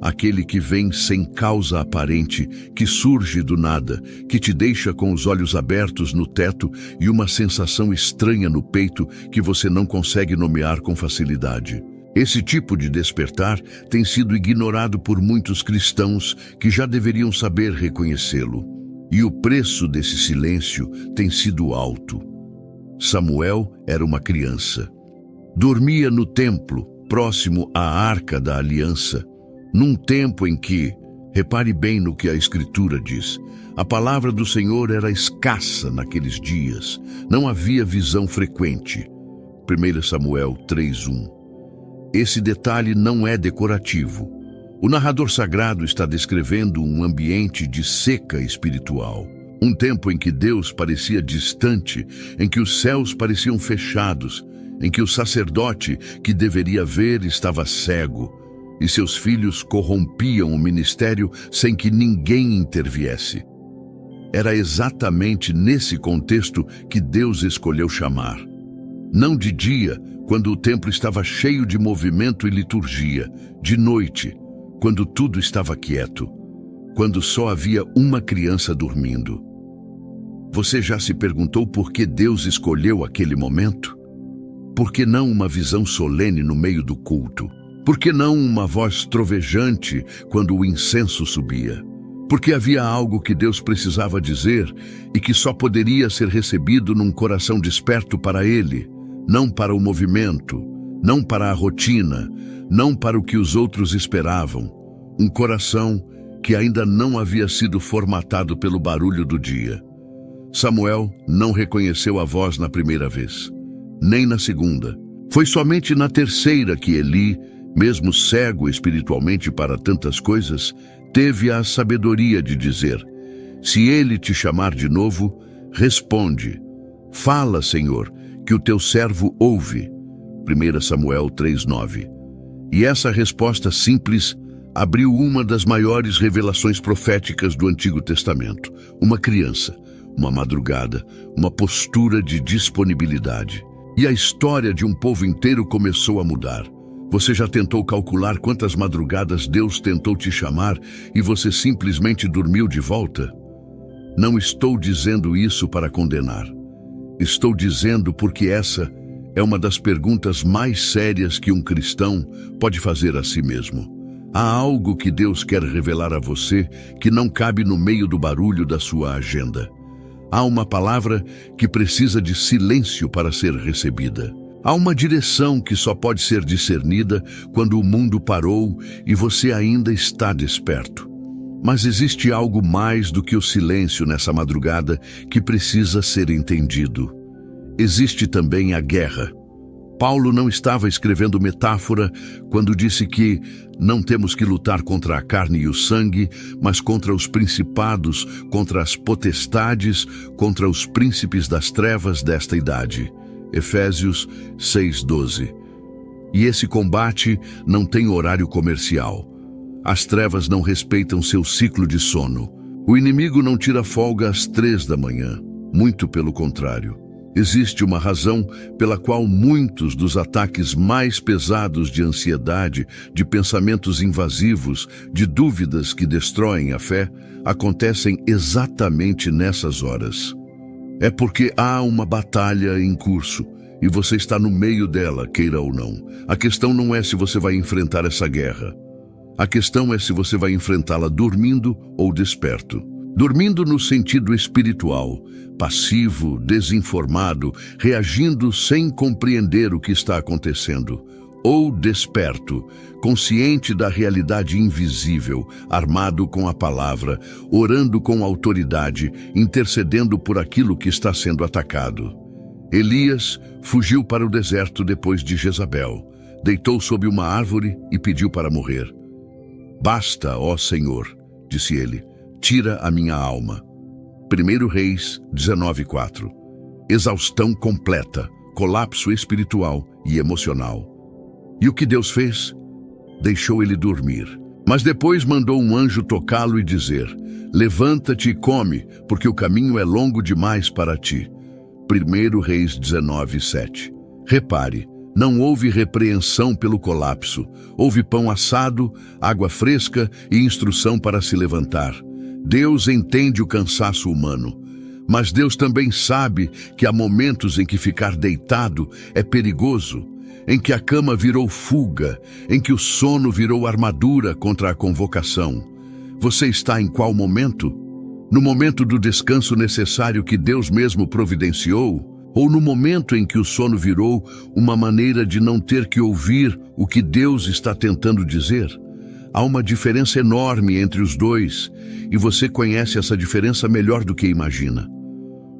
aquele que vem sem causa aparente, que surge do nada, que te deixa com os olhos abertos no teto e uma sensação estranha no peito que você não consegue nomear com facilidade. Esse tipo de despertar tem sido ignorado por muitos cristãos que já deveriam saber reconhecê-lo. E o preço desse silêncio tem sido alto. Samuel era uma criança. Dormia no templo, próximo à Arca da Aliança, num tempo em que, repare bem no que a Escritura diz, a palavra do Senhor era escassa naqueles dias, não havia visão frequente. 1 Samuel 3:1. Esse detalhe não é decorativo. O narrador sagrado está descrevendo um ambiente de seca espiritual. Um tempo em que Deus parecia distante, em que os céus pareciam fechados, em que o sacerdote que deveria ver estava cego, e seus filhos corrompiam o ministério sem que ninguém interviesse. Era exatamente nesse contexto que Deus escolheu chamar. Não de dia, quando o templo estava cheio de movimento e liturgia, de noite, quando tudo estava quieto, quando só havia uma criança dormindo. Você já se perguntou por que Deus escolheu aquele momento? Por que não uma visão solene no meio do culto? Por que não uma voz trovejante quando o incenso subia? Porque havia algo que Deus precisava dizer e que só poderia ser recebido num coração desperto para Ele, não para o movimento, não para a rotina, não para o que os outros esperavam. Um coração que ainda não havia sido formatado pelo barulho do dia. Samuel não reconheceu a voz na primeira vez, nem na segunda. Foi somente na terceira que Eli, mesmo cego espiritualmente para tantas coisas, teve a sabedoria de dizer: se ele te chamar de novo, responde. Fala, Senhor, que o teu servo ouve. 1 Samuel 3:9. E essa resposta simples abriu uma das maiores revelações proféticas do Antigo Testamento. Uma criança, uma madrugada, uma postura de disponibilidade. E a história de um povo inteiro começou a mudar. Você já tentou calcular quantas madrugadas Deus tentou te chamar e você simplesmente dormiu de volta? Não estou dizendo isso para condenar. Estou dizendo porque essa é uma das perguntas mais sérias que um cristão pode fazer a si mesmo. Há algo que Deus quer revelar a você que não cabe no meio do barulho da sua agenda. Há uma palavra que precisa de silêncio para ser recebida. Há uma direção que só pode ser discernida quando o mundo parou e você ainda está desperto. Mas existe algo mais do que o silêncio nessa madrugada que precisa ser entendido. Existe também a guerra. Paulo não estava escrevendo metáfora quando disse que não temos que lutar contra a carne e o sangue, mas contra os principados, contra as potestades, contra os príncipes das trevas desta idade. Efésios 6:12. E esse combate não tem horário comercial. As trevas não respeitam seu ciclo de sono. O inimigo não tira folga às 3 da manhã. Muito pelo contrário. Existe uma razão pela qual muitos dos ataques mais pesados de ansiedade, de pensamentos invasivos, de dúvidas que destroem a fé, acontecem exatamente nessas horas. É porque há uma batalha em curso e você está no meio dela, queira ou não. A questão não é se você vai enfrentar essa guerra. A questão é se você vai enfrentá-la dormindo ou desperto. Dormindo no sentido espiritual, passivo, desinformado, reagindo sem compreender o que está acontecendo. Ou desperto, consciente da realidade invisível, armado com a palavra, orando com autoridade, intercedendo por aquilo que está sendo atacado. Elias fugiu para o deserto depois de Jezabel, deitou sob uma árvore e pediu para morrer. Basta, ó Senhor, disse ele, tira a minha alma. 1 Reis 19:4. Exaustão completa, colapso espiritual e emocional. E o que Deus fez? Deixou ele dormir. Mas depois mandou um anjo tocá-lo e dizer: levanta-te e come, porque o caminho é longo demais para ti. 1 Reis 19:7. Repare, Não houve repreensão pelo colapso. Houve pão assado, água fresca e instrução para se levantar. Deus entende o cansaço humano. Mas Deus também sabe que há momentos em que ficar deitado é perigoso, em que a cama virou fuga, em que o sono virou armadura contra a convocação. Você está em qual momento? No momento do descanso necessário que Deus mesmo providenciou? Ou no momento em que o sono virou uma maneira de não ter que ouvir o que Deus está tentando dizer? Há uma diferença enorme entre os dois, e você conhece essa diferença melhor do que imagina.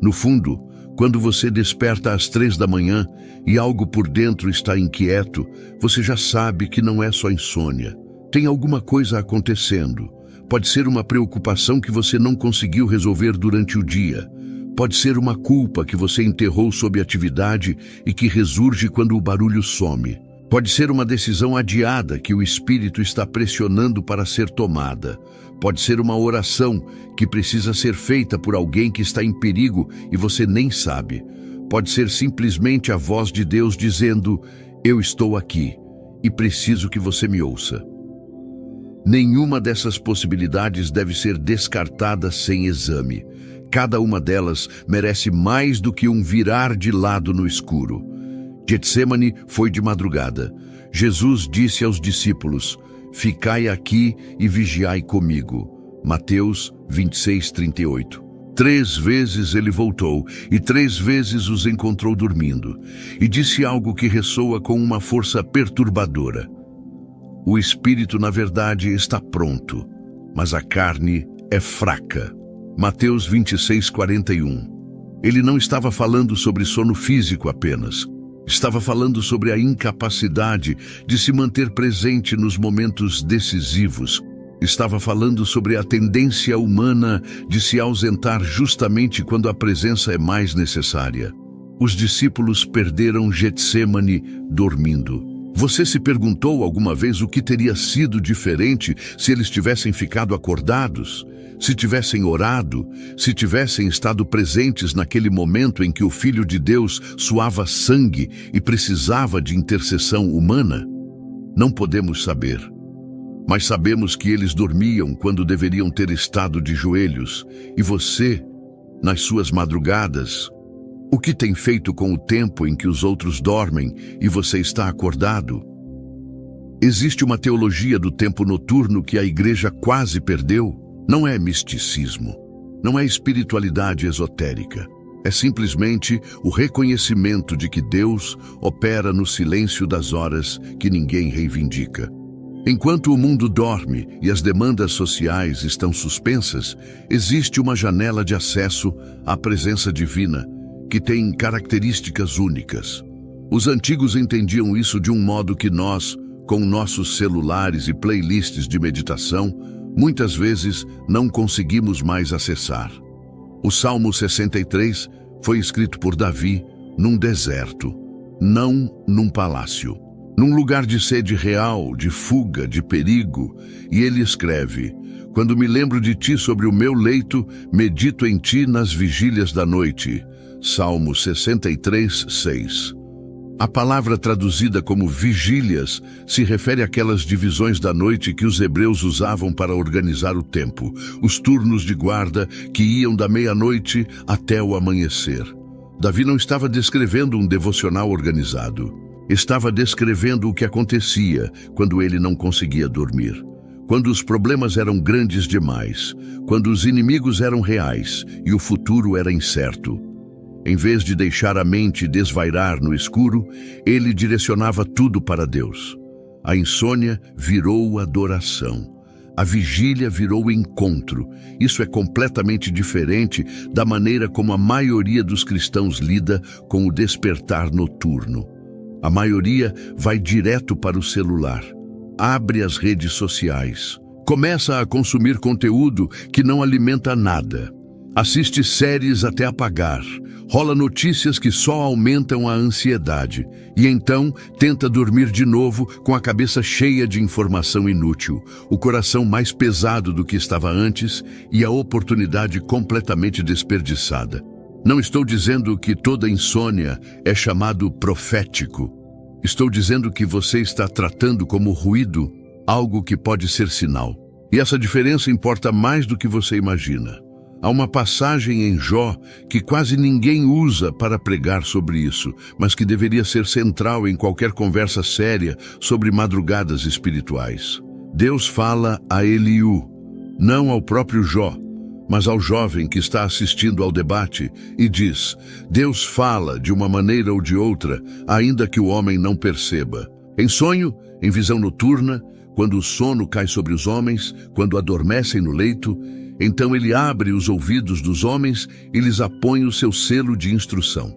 No fundo, quando você desperta às 3 da manhã e algo por dentro está inquieto, você já sabe que não é só insônia. Tem alguma coisa acontecendo. Pode ser uma preocupação que você não conseguiu resolver durante o dia. Pode ser uma culpa que você enterrou sob atividade e que ressurge quando o barulho some. Pode ser uma decisão adiada que o espírito está pressionando para ser tomada. Pode ser uma oração que precisa ser feita por alguém que está em perigo e você nem sabe. Pode ser simplesmente a voz de Deus dizendo: eu estou aqui e preciso que você me ouça. Nenhuma dessas possibilidades deve ser descartada sem exame. Cada uma delas merece mais do que um virar de lado no escuro. Getsemane foi de madrugada. Jesus disse aos discípulos: ficai aqui e vigiai comigo. Mateus 26:38. 3 vezes ele voltou e 3 vezes os encontrou dormindo. E disse algo que ressoa com uma força perturbadora. O espírito, na verdade, está pronto, mas a carne é fraca. Mateus 26:41. Ele não estava falando sobre sono físico apenas. Estava falando sobre a incapacidade de se manter presente nos momentos decisivos. Estava falando sobre a tendência humana de se ausentar justamente quando a presença é mais necessária. Os discípulos perderam Getsemane dormindo. Você se perguntou alguma vez o que teria sido diferente se eles tivessem ficado acordados? Se tivessem orado, se tivessem estado presentes naquele momento em que o Filho de Deus suava sangue e precisava de intercessão humana? Não podemos saber. Mas sabemos que eles dormiam quando deveriam ter estado de joelhos. E você, nas suas madrugadas, o que tem feito com o tempo em que os outros dormem e você está acordado? Existe uma teologia do tempo noturno que a igreja quase perdeu. Não é misticismo, não é espiritualidade esotérica. É simplesmente o reconhecimento de que Deus opera no silêncio das horas que ninguém reivindica. Enquanto o mundo dorme e as demandas sociais estão suspensas, existe uma janela de acesso à presença divina que tem características únicas. Os antigos entendiam isso de um modo que nós, com nossos celulares e playlists de meditação, muitas vezes não conseguimos mais acessar. O Salmo 63 foi escrito por Davi num deserto, não num palácio. Num lugar de sede real, de fuga, de perigo, e ele escreve: quando me lembro de ti sobre o meu leito, medito em ti nas vigílias da noite. Salmo 63, 6. A palavra traduzida como vigílias se refere àquelas divisões da noite que os hebreus usavam para organizar o tempo, os turnos de guarda que iam da meia-noite até o amanhecer. Davi não estava descrevendo um devocional organizado. Estava descrevendo o que acontecia quando ele não conseguia dormir. Quando os problemas eram grandes demais, quando os inimigos eram reais e o futuro era incerto. Em vez de deixar a mente desvairar no escuro, ele direcionava tudo para Deus. A insônia virou adoração. A vigília virou encontro. Isso é completamente diferente da maneira como a maioria dos cristãos lida com o despertar noturno. A maioria vai direto para o celular, abre as redes sociais, começa a consumir conteúdo que não alimenta nada. Assiste séries até apagar, rola notícias que só aumentam a ansiedade e então tenta dormir de novo com a cabeça cheia de informação inútil, o coração mais pesado do que estava antes e a oportunidade completamente desperdiçada. Não estou dizendo que toda insônia é chamado profético. Estou dizendo que você está tratando como ruído algo que pode ser sinal. E essa diferença importa mais do que você imagina. Há uma passagem em Jó que quase ninguém usa para pregar sobre isso, mas que deveria ser central em qualquer conversa séria sobre madrugadas espirituais. Deus fala a Eliú, não ao próprio Jó, mas ao jovem que está assistindo ao debate, e diz: Deus fala de uma maneira ou de outra, ainda que o homem não perceba. Em sonho, em visão noturna, quando o sono cai sobre os homens, quando adormecem no leito, então ele abre os ouvidos dos homens e lhes apõe o seu selo de instrução.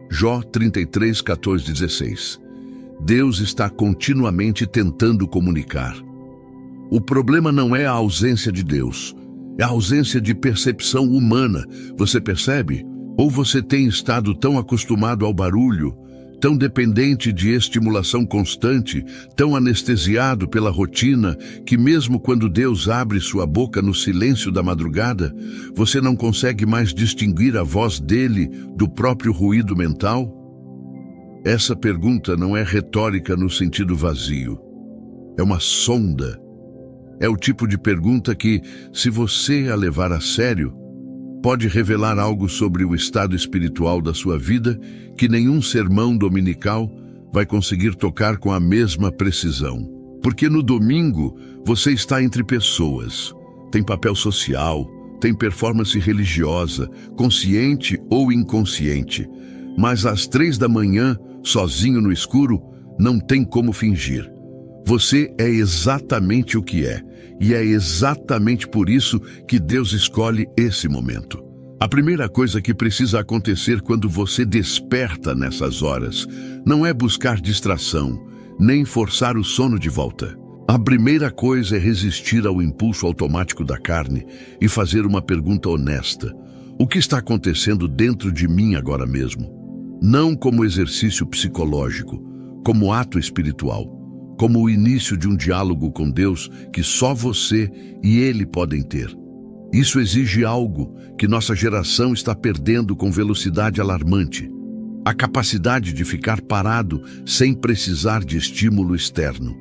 Jó 33, 14, 16. Deus está continuamente tentando comunicar. O problema não é a ausência de Deus, é a ausência de percepção humana. Você percebe? Ou você tem estado tão acostumado ao barulho, tão dependente de estimulação constante, tão anestesiado pela rotina, que mesmo quando Deus abre sua boca no silêncio da madrugada, você não consegue mais distinguir a voz dele do próprio ruído mental? Essa pergunta não é retórica no sentido vazio. É uma sonda. É o tipo de pergunta que, se você a levar a sério, pode revelar algo sobre o estado espiritual da sua vida que nenhum sermão dominical vai conseguir tocar com a mesma precisão. Porque no domingo você está entre pessoas, tem papel social, tem performance religiosa, consciente ou inconsciente, mas às 3 da manhã, sozinho no escuro, não tem como fingir. Você é exatamente o que é, e é exatamente por isso que Deus escolhe esse momento. A primeira coisa que precisa acontecer quando você desperta nessas horas não é buscar distração, nem forçar o sono de volta. A primeira coisa é resistir ao impulso automático da carne e fazer uma pergunta honesta. O que está acontecendo dentro de mim agora mesmo? Não como exercício psicológico, como ato espiritual. Como o início de um diálogo com Deus que só você e Ele podem ter. Isso exige algo que nossa geração está perdendo com velocidade alarmante: a capacidade de ficar parado sem precisar de estímulo externo.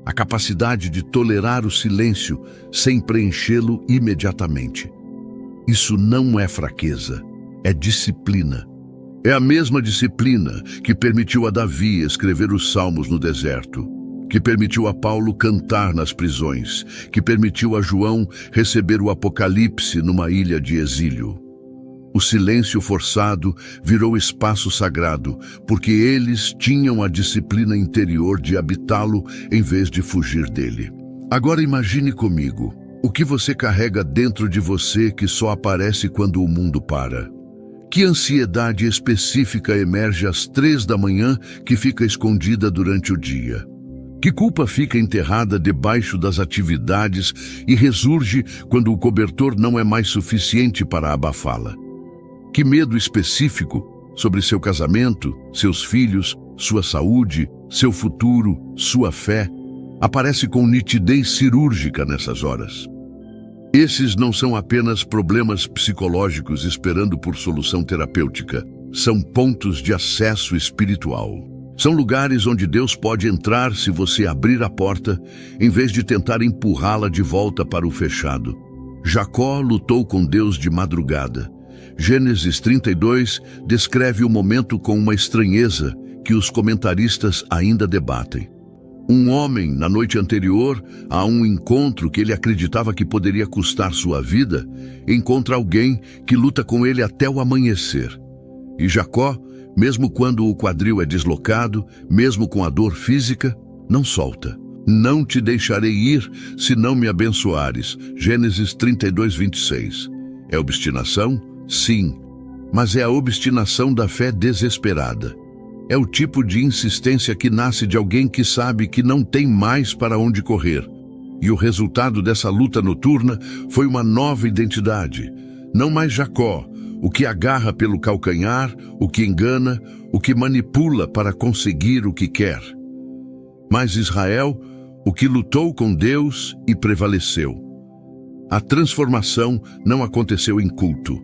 A capacidade de tolerar o silêncio sem preenchê-lo imediatamente. Isso não é fraqueza, é disciplina. É a mesma disciplina que permitiu a Davi escrever os Salmos no deserto, que permitiu a Paulo cantar nas prisões, que permitiu a João receber o Apocalipse numa ilha de exílio. O silêncio forçado virou espaço sagrado, porque eles tinham a disciplina interior de habitá-lo em vez de fugir dele. Agora imagine comigo, o que você carrega dentro de você que só aparece quando o mundo para. Que ansiedade específica emerge às 3 da manhã que fica escondida durante o dia? Que culpa fica enterrada debaixo das atividades e ressurge quando o cobertor não é mais suficiente para abafá-la? Que medo específico sobre seu casamento, seus filhos, sua saúde, seu futuro, sua fé, aparece com nitidez cirúrgica nessas horas? Esses não são apenas problemas psicológicos esperando por solução terapêutica, são pontos de acesso espiritual. São lugares onde Deus pode entrar se você abrir a porta, em vez de tentar empurrá-la de volta para o fechado. Jacó lutou com Deus de madrugada. Gênesis 32 descreve o momento com uma estranheza que os comentaristas ainda debatem. Um homem, na noite anterior a um encontro que ele acreditava que poderia custar sua vida, encontra alguém que luta com ele até o amanhecer. E Jacó, mesmo quando o quadril é deslocado, mesmo com a dor física, não solta. Não te deixarei ir se não me abençoares. Gênesis 32, 26. É obstinação? Sim, mas é a obstinação da fé desesperada. É o tipo de insistência que nasce de alguém que sabe que não tem mais para onde correr. E o resultado dessa luta noturna foi uma nova identidade. Não mais Jacó, o que agarra pelo calcanhar, o que engana, o que manipula para conseguir o que quer. Mas Israel, o que lutou com Deus e prevaleceu. A transformação não aconteceu em culto,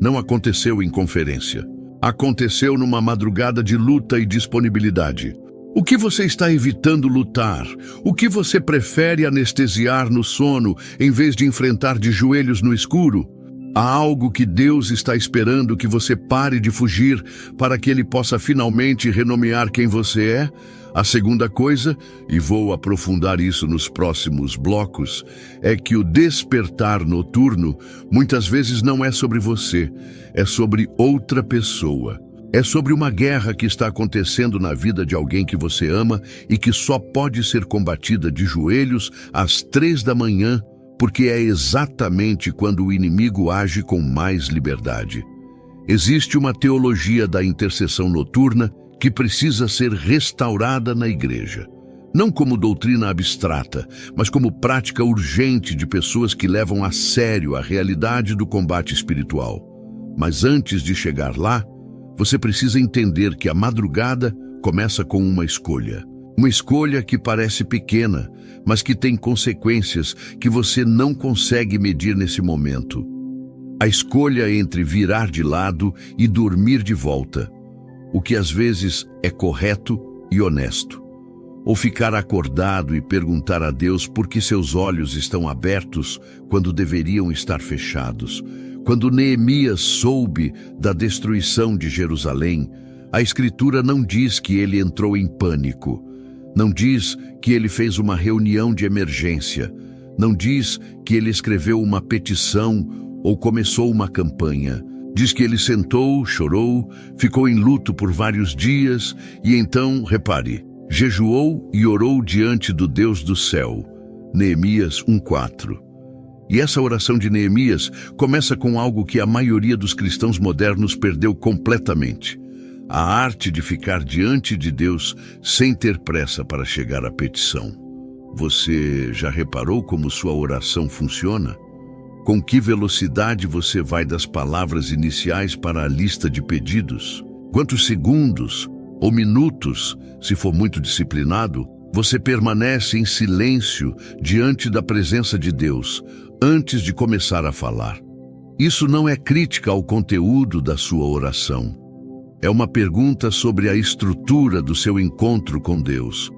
não aconteceu em conferência. Aconteceu numa madrugada de luta e disponibilidade. O que você está evitando lutar? O que você prefere anestesiar no sono em vez de enfrentar de joelhos no escuro? Há algo que Deus está esperando que você pare de fugir para que Ele possa finalmente renomear quem você é? A segunda coisa, e vou aprofundar isso nos próximos blocos, é que o despertar noturno muitas vezes não é sobre você, é sobre outra pessoa. É sobre uma guerra que está acontecendo na vida de alguém que você ama e que só pode ser combatida de joelhos às 3 da manhã, porque é exatamente quando o inimigo age com mais liberdade. Existe uma teologia da intercessão noturna que precisa ser restaurada na igreja. Não como doutrina abstrata, mas como prática urgente de pessoas que levam a sério a realidade do combate espiritual. Mas antes de chegar lá, você precisa entender que a madrugada começa com uma escolha. Uma escolha que parece pequena, mas que tem consequências que você não consegue medir nesse momento. A escolha entre virar de lado e dormir de volta, o que às vezes é correto e honesto. Ou ficar acordado e perguntar a Deus por que seus olhos estão abertos quando deveriam estar fechados. Quando Neemias soube da destruição de Jerusalém, a Escritura não diz que ele entrou em pânico. Não diz que ele fez uma reunião de emergência. Não diz que ele escreveu uma petição ou começou uma campanha. Diz que ele sentou, chorou, ficou em luto por vários dias e então, repare, jejuou e orou diante do Deus do céu. Neemias 1:4. E essa oração de Neemias começa com algo que a maioria dos cristãos modernos perdeu completamente: a arte de ficar diante de Deus sem ter pressa para chegar à petição. Você já reparou como sua oração funciona? Com que velocidade você vai das palavras iniciais para a lista de pedidos? Quantos segundos ou minutos, se for muito disciplinado, você permanece em silêncio diante da presença de Deus antes de começar a falar? Isso não é crítica ao conteúdo da sua oração. É uma pergunta sobre a estrutura do seu encontro com Deus.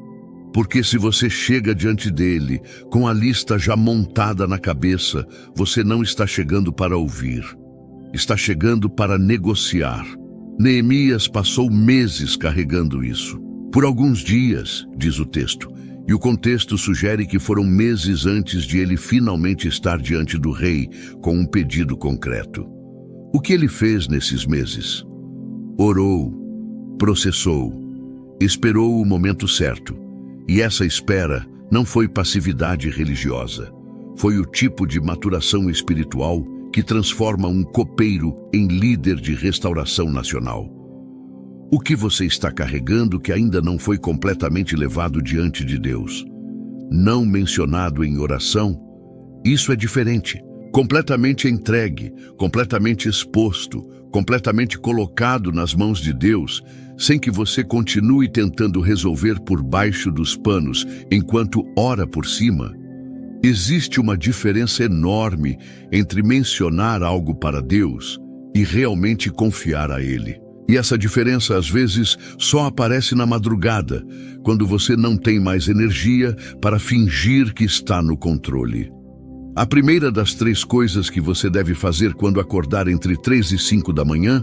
Porque se você chega diante dele com a lista já montada na cabeça, você não está chegando para ouvir. Está chegando para negociar. Neemias passou meses carregando isso. Por alguns dias, diz o texto, e o contexto sugere que foram meses antes de ele finalmente estar diante do rei com um pedido concreto. O que ele fez nesses meses? Orou, processou, esperou o momento certo. E essa espera não foi passividade religiosa. Foi o tipo de maturação espiritual que transforma um copeiro em líder de restauração nacional. O que você está carregando que ainda não foi completamente levado diante de Deus? Não mencionado em oração? Isso é diferente. Completamente entregue, completamente exposto, completamente colocado nas mãos de Deus, sem que você continue tentando resolver por baixo dos panos enquanto ora por cima. Existe uma diferença enorme entre mencionar algo para Deus e realmente confiar a Ele. E essa diferença às vezes só aparece na madrugada, quando você não tem mais energia para fingir que está no controle. A primeira das 3 coisas que você deve fazer quando acordar entre 3 e 5 da manhã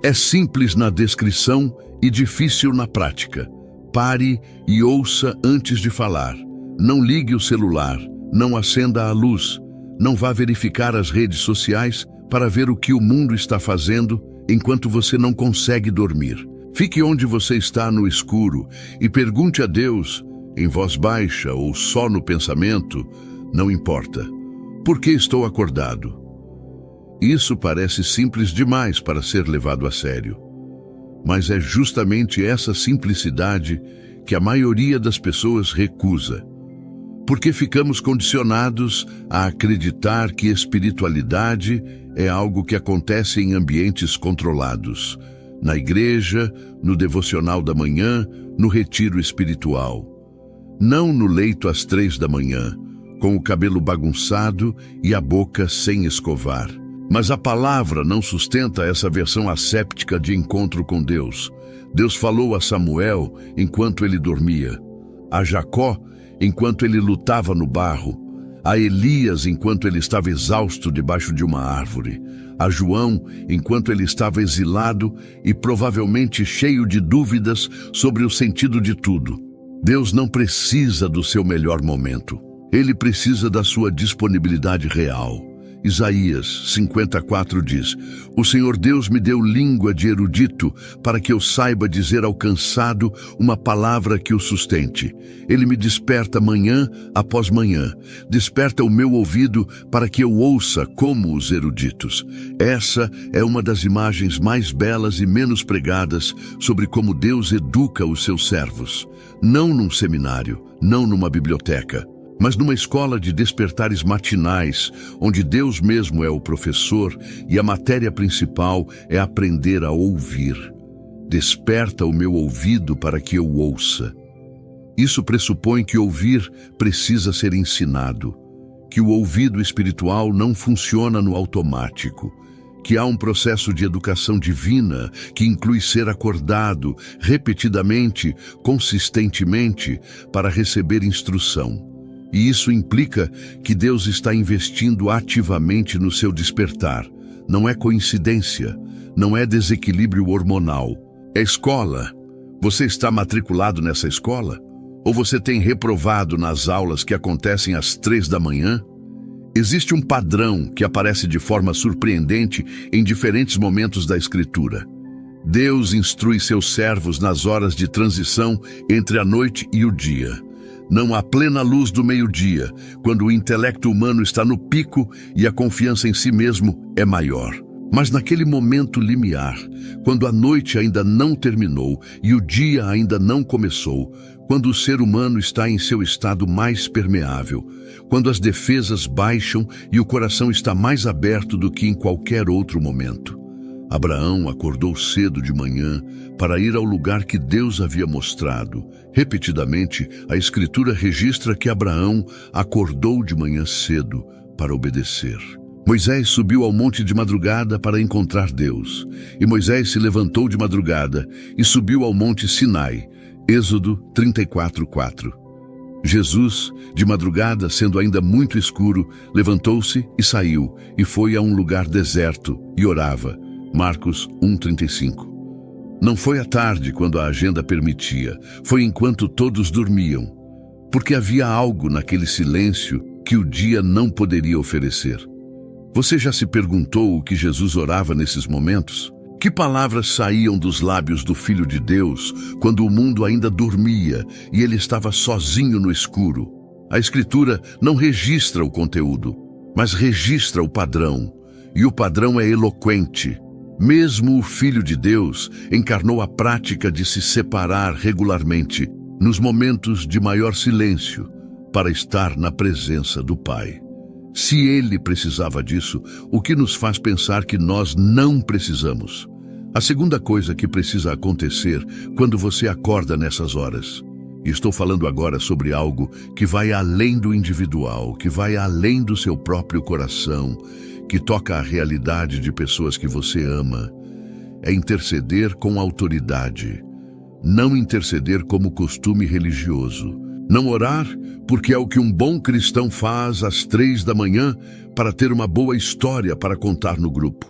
é simples na descrição e difícil na prática. Pare e ouça antes de falar. Não ligue o celular, não acenda a luz, não vá verificar as redes sociais para ver o que o mundo está fazendo enquanto você não consegue dormir. Fique onde você está no escuro e pergunte a Deus, em voz baixa ou só no pensamento, não importa. Por que estou acordado? Isso parece simples demais para ser levado a sério. Mas é justamente essa simplicidade que a maioria das pessoas recusa. Porque ficamos condicionados a acreditar que espiritualidade é algo que acontece em ambientes controlados. Na igreja, no devocional da manhã, no retiro espiritual. Não no leito às 3 da manhã, com o cabelo bagunçado e a boca sem escovar. Mas a palavra não sustenta essa versão asséptica de encontro com Deus. Deus falou a Samuel enquanto ele dormia, a Jacó enquanto ele lutava no barro, a Elias enquanto ele estava exausto debaixo de uma árvore, a João enquanto ele estava exilado e provavelmente cheio de dúvidas sobre o sentido de tudo. Deus não precisa do seu melhor momento. Ele precisa da sua disponibilidade real. Isaías 54 diz: O Senhor Deus me deu língua de erudito para que eu saiba dizer ao cansado uma palavra que o sustente. Ele me desperta manhã após manhã, desperta o meu ouvido para que eu ouça como os eruditos. Essa é uma das imagens mais belas e menos pregadas sobre como Deus educa os seus servos. Não num seminário, não numa biblioteca, mas numa escola de despertares matinais, onde Deus mesmo é o professor e a matéria principal é aprender a ouvir. Desperta o meu ouvido para que eu ouça. Isso pressupõe que ouvir precisa ser ensinado, que o ouvido espiritual não funciona no automático, que há um processo de educação divina que inclui ser acordado repetidamente, consistentemente, para receber instrução. E isso implica que Deus está investindo ativamente no seu despertar. Não é coincidência, não é desequilíbrio hormonal. É escola. Você está matriculado nessa escola? Ou você tem reprovado nas aulas que acontecem às 3 da manhã? Existe um padrão que aparece de forma surpreendente em diferentes momentos da Escritura. Deus instrui seus servos nas horas de transição entre a noite e o dia. Não há plena luz do meio-dia, quando o intelecto humano está no pico e a confiança em si mesmo é maior. Mas naquele momento limiar, quando a noite ainda não terminou e o dia ainda não começou, quando o ser humano está em seu estado mais permeável, quando as defesas baixam e o coração está mais aberto do que em qualquer outro momento, Abraão acordou cedo de manhã para ir ao lugar que Deus havia mostrado. Repetidamente, a Escritura registra que Abraão acordou de manhã cedo para obedecer. Moisés subiu ao monte de madrugada para encontrar Deus, e Moisés se levantou de madrugada e subiu ao monte Sinai. Êxodo 34:4. Jesus, de madrugada, sendo ainda muito escuro, levantou-se e saiu, e foi a um lugar deserto e orava. Marcos 1:35. Não foi à tarde, quando a agenda permitia, foi enquanto todos dormiam, porque havia algo naquele silêncio que o dia não poderia oferecer. Você já se perguntou o que Jesus orava nesses momentos? Que palavras saíam dos lábios do Filho de Deus quando o mundo ainda dormia e ele estava sozinho no escuro? A Escritura não registra o conteúdo, mas registra o padrão, e o padrão é eloquente. Mesmo o Filho de Deus encarnou a prática de se separar regularmente nos momentos de maior silêncio para estar na presença do Pai. Se ele precisava disso, o que nos faz pensar que nós não precisamos? A segunda coisa que precisa acontecer quando você acorda nessas horas, e estou falando agora sobre algo que vai além do individual, que vai além do seu próprio coração, que toca a realidade de pessoas que você ama, é interceder com autoridade, não interceder como costume religioso. Não orar porque é o que um bom cristão faz às 3 da manhã para ter uma boa história para contar no grupo.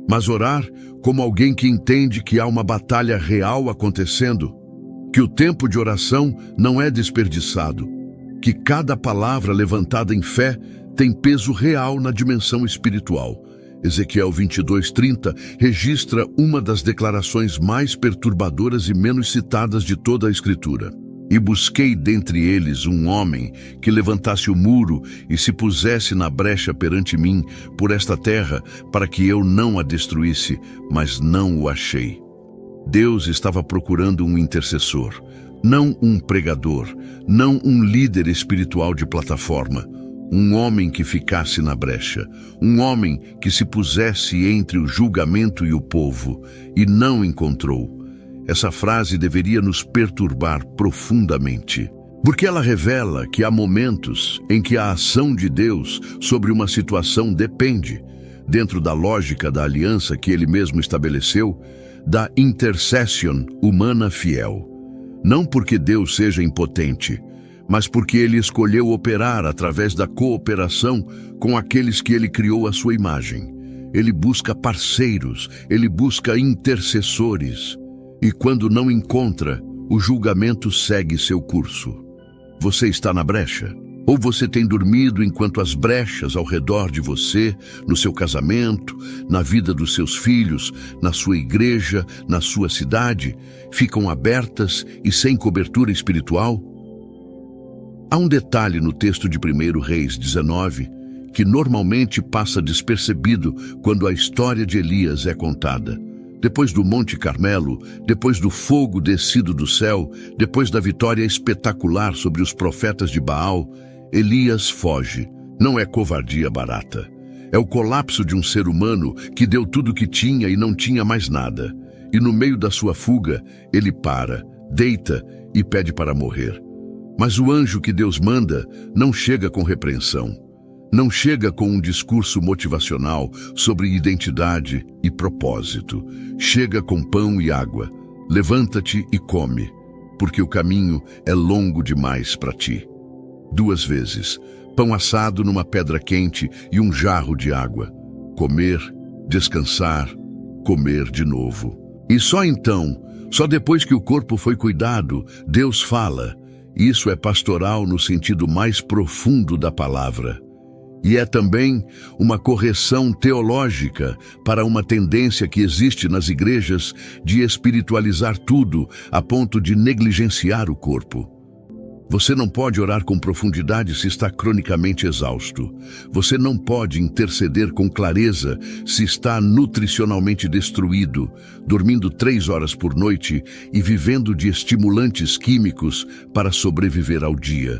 Mas orar como alguém que entende que há uma batalha real acontecendo, que o tempo de oração não é desperdiçado, que cada palavra levantada em fé tem peso real na dimensão espiritual. Ezequiel 22:30 registra uma das declarações mais perturbadoras e menos citadas de toda a Escritura. E busquei dentre eles um homem que levantasse o muro e se pusesse na brecha perante mim por esta terra, para que eu não a destruísse, mas não o achei. Deus estava procurando um intercessor, não um pregador, não um líder espiritual de plataforma, um homem que ficasse na brecha, um homem que se pusesse entre o julgamento e o povo, e não encontrou. Essa frase deveria nos perturbar profundamente, porque ela revela que há momentos em que a ação de Deus sobre uma situação depende, dentro da lógica da aliança que ele mesmo estabeleceu, da intercession humana fiel. Não porque Deus seja impotente, mas porque ele escolheu operar através da cooperação com aqueles que ele criou à sua imagem. Ele busca parceiros, ele busca intercessores. E quando não encontra, o julgamento segue seu curso. Você está na brecha? Ou você tem dormido enquanto as brechas ao redor de você, no seu casamento, na vida dos seus filhos, na sua igreja, na sua cidade, ficam abertas e sem cobertura espiritual? Há um detalhe no texto de 1 Reis 19 que normalmente passa despercebido quando a história de Elias é contada. Depois do Monte Carmelo, depois do fogo descido do céu, depois da vitória espetacular sobre os profetas de Baal, Elias foge. Não é covardia barata. É o colapso de um ser humano que deu tudo o que tinha e não tinha mais nada. E no meio da sua fuga, ele para, deita e pede para morrer. Mas o anjo que Deus manda não chega com repreensão. Não chega com um discurso motivacional sobre identidade e propósito. Chega com pão e água. Levanta-te e come, porque o caminho é longo demais para ti. 2 vezes, pão assado numa pedra quente e um jarro de água. Comer, descansar, comer de novo. E só então, só depois que o corpo foi cuidado, Deus fala. Isso é pastoral no sentido mais profundo da palavra. E é também uma correção teológica para uma tendência que existe nas igrejas de espiritualizar tudo a ponto de negligenciar o corpo. Você não pode orar com profundidade se está cronicamente exausto. Você não pode interceder com clareza se está nutricionalmente destruído, dormindo 3 horas por noite e vivendo de estimulantes químicos para sobreviver ao dia.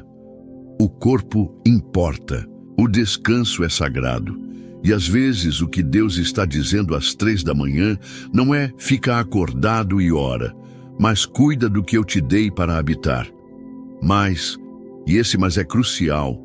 O corpo importa. O descanso é sagrado. E às vezes o que Deus está dizendo às 3 da manhã não é fica acordado e ora, mas cuida do que eu te dei para habitar. Mas é crucial,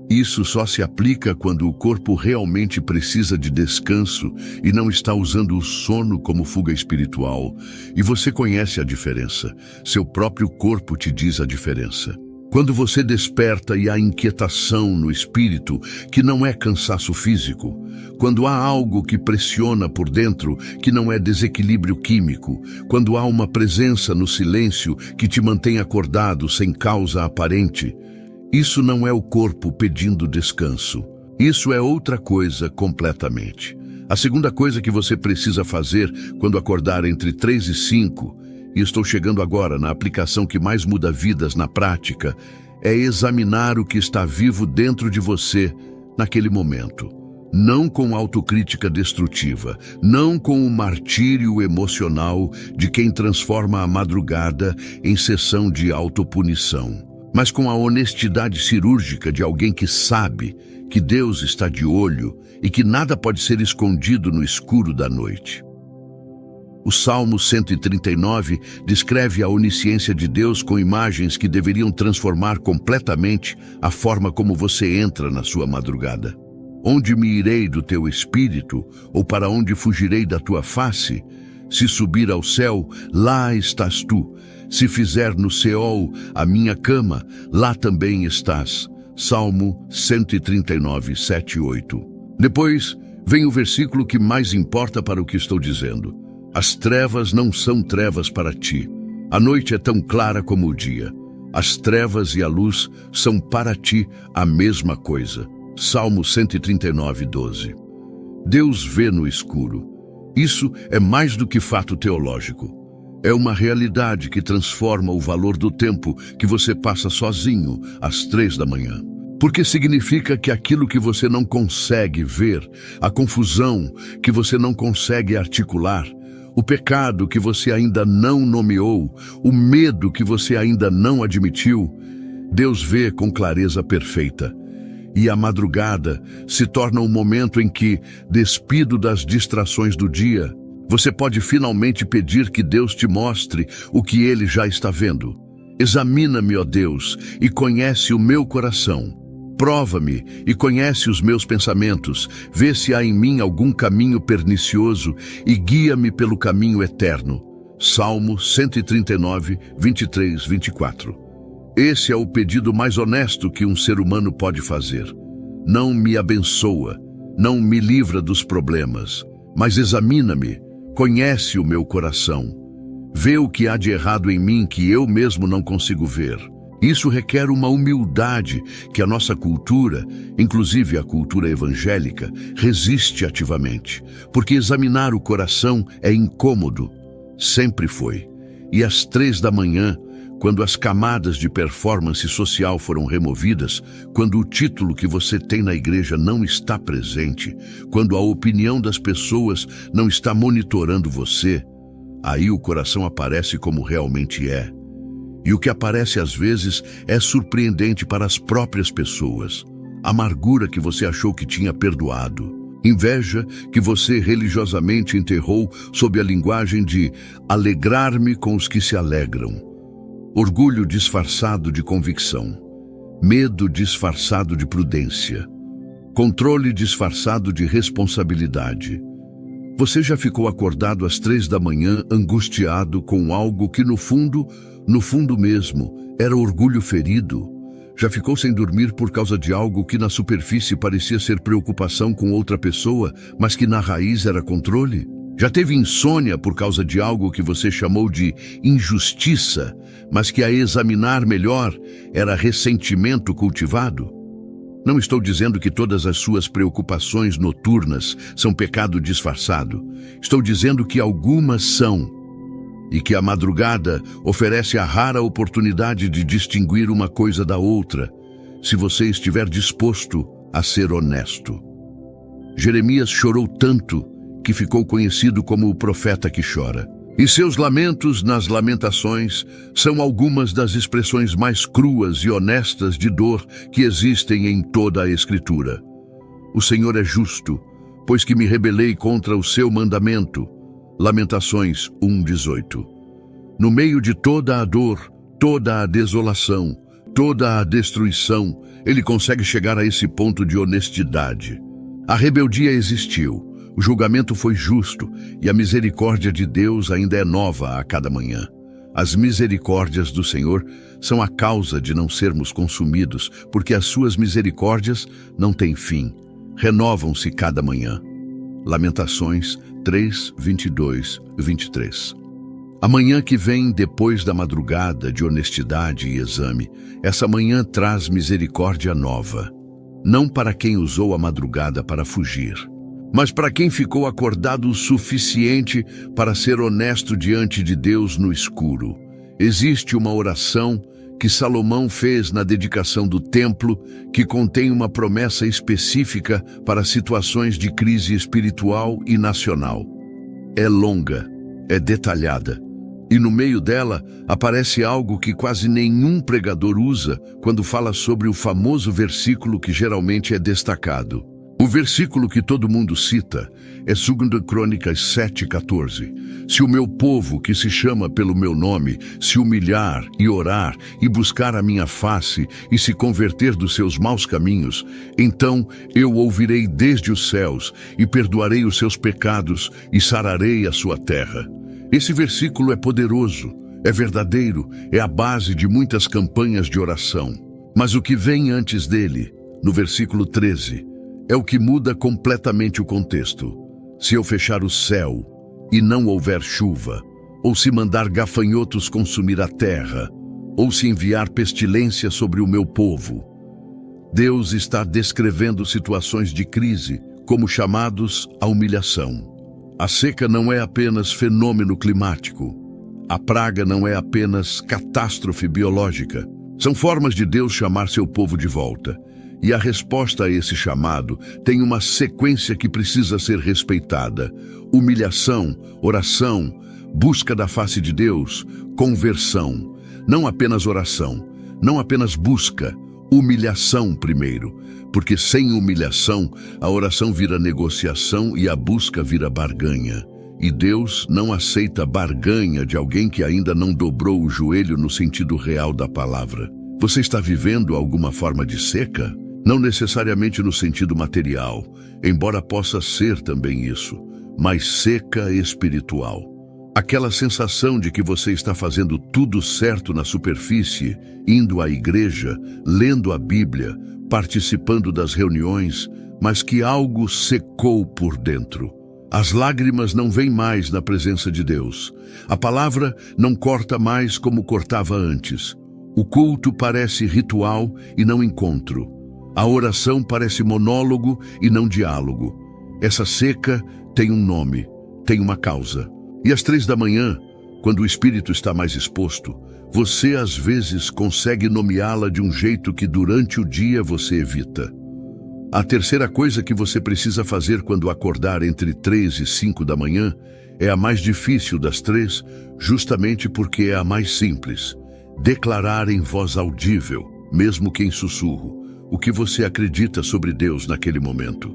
isso só se aplica quando o corpo realmente precisa de descanso e não está usando o sono como fuga espiritual. E você conhece a diferença. Seu próprio corpo te diz a diferença. Quando você desperta e há inquietação no espírito, que não é cansaço físico, quando há algo que pressiona por dentro, que não é desequilíbrio químico, quando há uma presença no silêncio que te mantém acordado sem causa aparente, isso não é o corpo pedindo descanso. Isso é outra coisa completamente. A segunda coisa que você precisa fazer quando acordar entre 3 e 5, e estou chegando agora na aplicação que mais muda vidas na prática, é examinar o que está vivo dentro de você naquele momento. Não com autocrítica destrutiva, não com o martírio emocional de quem transforma a madrugada em sessão de autopunição, mas com a honestidade cirúrgica de alguém que sabe que Deus está de olho e que nada pode ser escondido no escuro da noite. O Salmo 139 descreve a onisciência de Deus com imagens que deveriam transformar completamente a forma como você entra na sua madrugada. Onde me irei do teu espírito, ou para onde fugirei da tua face? Se subir ao céu, lá estás tu. Se fizer no Seol a minha cama, lá também estás. Salmo 139, 7 e 8. Depois vem o versículo que mais importa para o que estou dizendo. As trevas não são trevas para ti. A noite é tão clara como o dia. As trevas e a luz são para ti a mesma coisa. Salmo 139, 12. Deus vê no escuro. Isso é mais do que fato teológico. É uma realidade que transforma o valor do tempo que você passa sozinho às 3 da manhã. Porque significa que aquilo que você não consegue ver, a confusão que você não consegue articular, o pecado que você ainda não nomeou, o medo que você ainda não admitiu, Deus vê com clareza perfeita. E a madrugada se torna um momento em que, despido das distrações do dia, você pode finalmente pedir que Deus te mostre o que Ele já está vendo. Examina-me, ó Deus, e conhece o meu coração. Prova-me e conhece os meus pensamentos, vê se há em mim algum caminho pernicioso e guia-me pelo caminho eterno. Salmo 139, 23, 24. Esse é o pedido mais honesto que um ser humano pode fazer. Não me abençoa, não me livra dos problemas, mas examina-me, conhece o meu coração. Vê o que há de errado em mim que eu mesmo não consigo ver. Isso requer uma humildade que a nossa cultura, inclusive a cultura evangélica, resiste ativamente, porque examinar o coração é incômodo. Sempre foi. E às 3 da manhã, quando as camadas de performance social foram removidas, quando o título que você tem na igreja não está presente, quando a opinião das pessoas não está monitorando você, aí o coração aparece como realmente é. E o que aparece às vezes é surpreendente para as próprias pessoas. Amargura que você achou que tinha perdoado. Inveja que você religiosamente enterrou sob a linguagem de alegrar-me com os que se alegram. Orgulho disfarçado de convicção. Medo disfarçado de prudência. Controle disfarçado de responsabilidade. Você já ficou acordado às 3 da manhã angustiado com algo que no fundo mesmo, era orgulho ferido? Já ficou sem dormir por causa de algo que na superfície parecia ser preocupação com outra pessoa, mas que na raiz era controle? Já teve insônia por causa de algo que você chamou de injustiça, mas que a examinar melhor era ressentimento cultivado? Não estou dizendo que todas as suas preocupações noturnas são pecado disfarçado. Estou dizendo que algumas são. E que a madrugada oferece a rara oportunidade de distinguir uma coisa da outra, se você estiver disposto a ser honesto. Jeremias chorou tanto que ficou conhecido como o profeta que chora. E seus lamentos nas lamentações são algumas das expressões mais cruas e honestas de dor que existem em toda a Escritura. O Senhor é justo, pois que me rebelei contra o seu mandamento. Lamentações 1:18. No meio de toda a dor, toda a desolação, toda a destruição, ele consegue chegar a esse ponto de honestidade. A rebeldia existiu, o julgamento foi justo e a misericórdia de Deus ainda é nova a cada manhã. As misericórdias do Senhor são a causa de não sermos consumidos, porque as suas misericórdias não têm fim, renovam-se cada manhã. Lamentações 3, 22, 23. A manhã que vem depois da madrugada de honestidade e exame, essa manhã traz misericórdia nova. Não para quem usou a madrugada para fugir, mas para quem ficou acordado o suficiente para ser honesto diante de Deus no escuro. Existe uma oração que Salomão fez na dedicação do templo, que contém uma promessa específica para situações de crise espiritual e nacional. É longa, é detalhada, e no meio dela aparece algo que quase nenhum pregador usa quando fala sobre o famoso versículo que geralmente é destacado. O versículo que todo mundo cita é 2 Crônicas 7:14. Se o meu povo, que se chama pelo meu nome, se humilhar e orar e buscar a minha face e se converter dos seus maus caminhos, então eu ouvirei desde os céus e perdoarei os seus pecados e sararei a sua terra. Esse versículo é poderoso, é verdadeiro, é a base de muitas campanhas de oração. Mas o que vem antes dele, no versículo 13, é o que muda completamente o contexto. Se eu fechar o céu e não houver chuva, ou se mandar gafanhotos consumir a terra, ou se enviar pestilência sobre o meu povo. Deus está descrevendo situações de crise como chamados à humilhação. A seca não é apenas fenômeno climático. A praga não é apenas catástrofe biológica. São formas de Deus chamar seu povo de volta. E a resposta a esse chamado tem uma sequência que precisa ser respeitada: humilhação, oração, busca da face de Deus, conversão. Não apenas oração, não apenas busca, humilhação primeiro. Porque sem humilhação, a oração vira negociação e a busca vira barganha. E Deus não aceita barganha de alguém que ainda não dobrou o joelho no sentido real da palavra. Você está vivendo alguma forma de seca? Não necessariamente no sentido material, embora possa ser também isso, mas seca espiritual. Aquela sensação de que você está fazendo tudo certo na superfície, indo à igreja, lendo a Bíblia, participando das reuniões, mas que algo secou por dentro. As lágrimas não vêm mais na presença de Deus. A palavra não corta mais como cortava antes. O culto parece ritual e não encontro. A oração parece monólogo e não diálogo. Essa seca tem um nome, tem uma causa. E às 3 da manhã, quando o espírito está mais exposto, você às vezes consegue nomeá-la de um jeito que durante o dia você evita. A terceira coisa que você precisa fazer quando acordar entre 3 e 5 da manhã é a mais difícil das três, justamente porque é a mais simples. Declarar em voz audível, mesmo que em sussurro, o que você acredita sobre Deus naquele momento.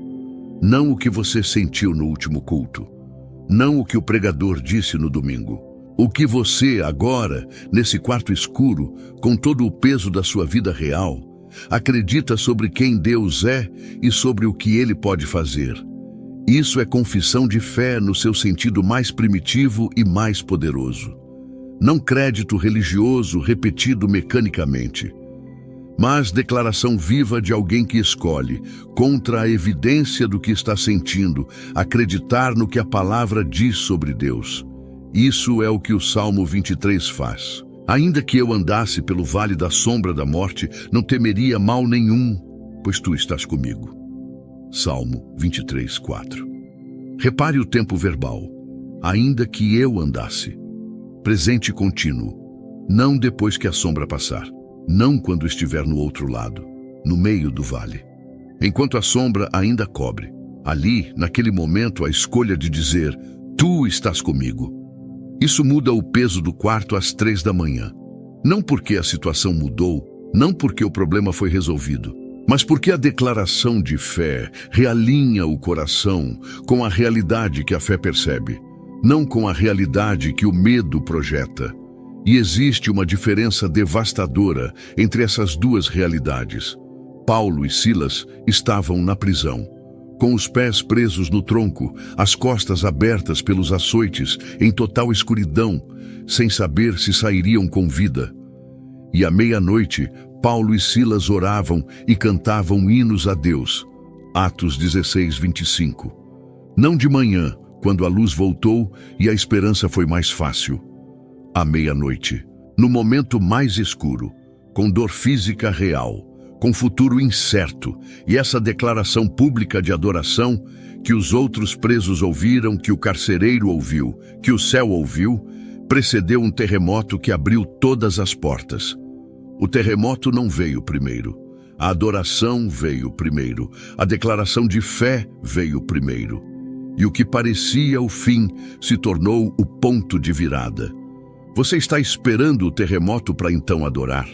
Não o que você sentiu no último culto. Não o que o pregador disse no domingo. O que você agora, nesse quarto escuro, com todo o peso da sua vida real, acredita sobre quem Deus é e sobre o que Ele pode fazer. Isso é confissão de fé no seu sentido mais primitivo e mais poderoso. Não crédito religioso repetido mecanicamente, mas declaração viva de alguém que escolhe, contra a evidência do que está sentindo, acreditar no que a palavra diz sobre Deus. Isso é o que o Salmo 23 faz. Ainda que eu andasse pelo vale da sombra da morte, não temeria mal nenhum, pois tu estás comigo. Salmo 23, 4. Repare o tempo verbal. Ainda que eu andasse. Presente contínuo. Não depois que a sombra passar. Não quando estiver no outro lado, no meio do vale. Enquanto a sombra ainda cobre. Ali, naquele momento, a escolha de dizer, tu estás comigo. Isso muda o peso do quarto às 3 da manhã. Não porque a situação mudou, não porque o problema foi resolvido, mas porque a declaração de fé realinha o coração com a realidade que a fé percebe, não com a realidade que o medo projeta. E existe uma diferença devastadora entre essas duas realidades. Paulo e Silas estavam na prisão, com os pés presos no tronco, as costas abertas pelos açoites, em total escuridão, sem saber se sairiam com vida. E à meia-noite, Paulo e Silas oravam e cantavam hinos a Deus. Atos 16, 25. Não de manhã, quando a luz voltou e a esperança foi mais fácil. À meia-noite, no momento mais escuro, com dor física real, com futuro incerto, e essa declaração pública de adoração que os outros presos ouviram, que o carcereiro ouviu, que o céu ouviu, precedeu um terremoto que abriu todas as portas. O terremoto não veio primeiro. A adoração veio primeiro. A declaração de fé veio primeiro. E o que parecia o fim se tornou o ponto de virada. Você está esperando o terremoto para então adorar?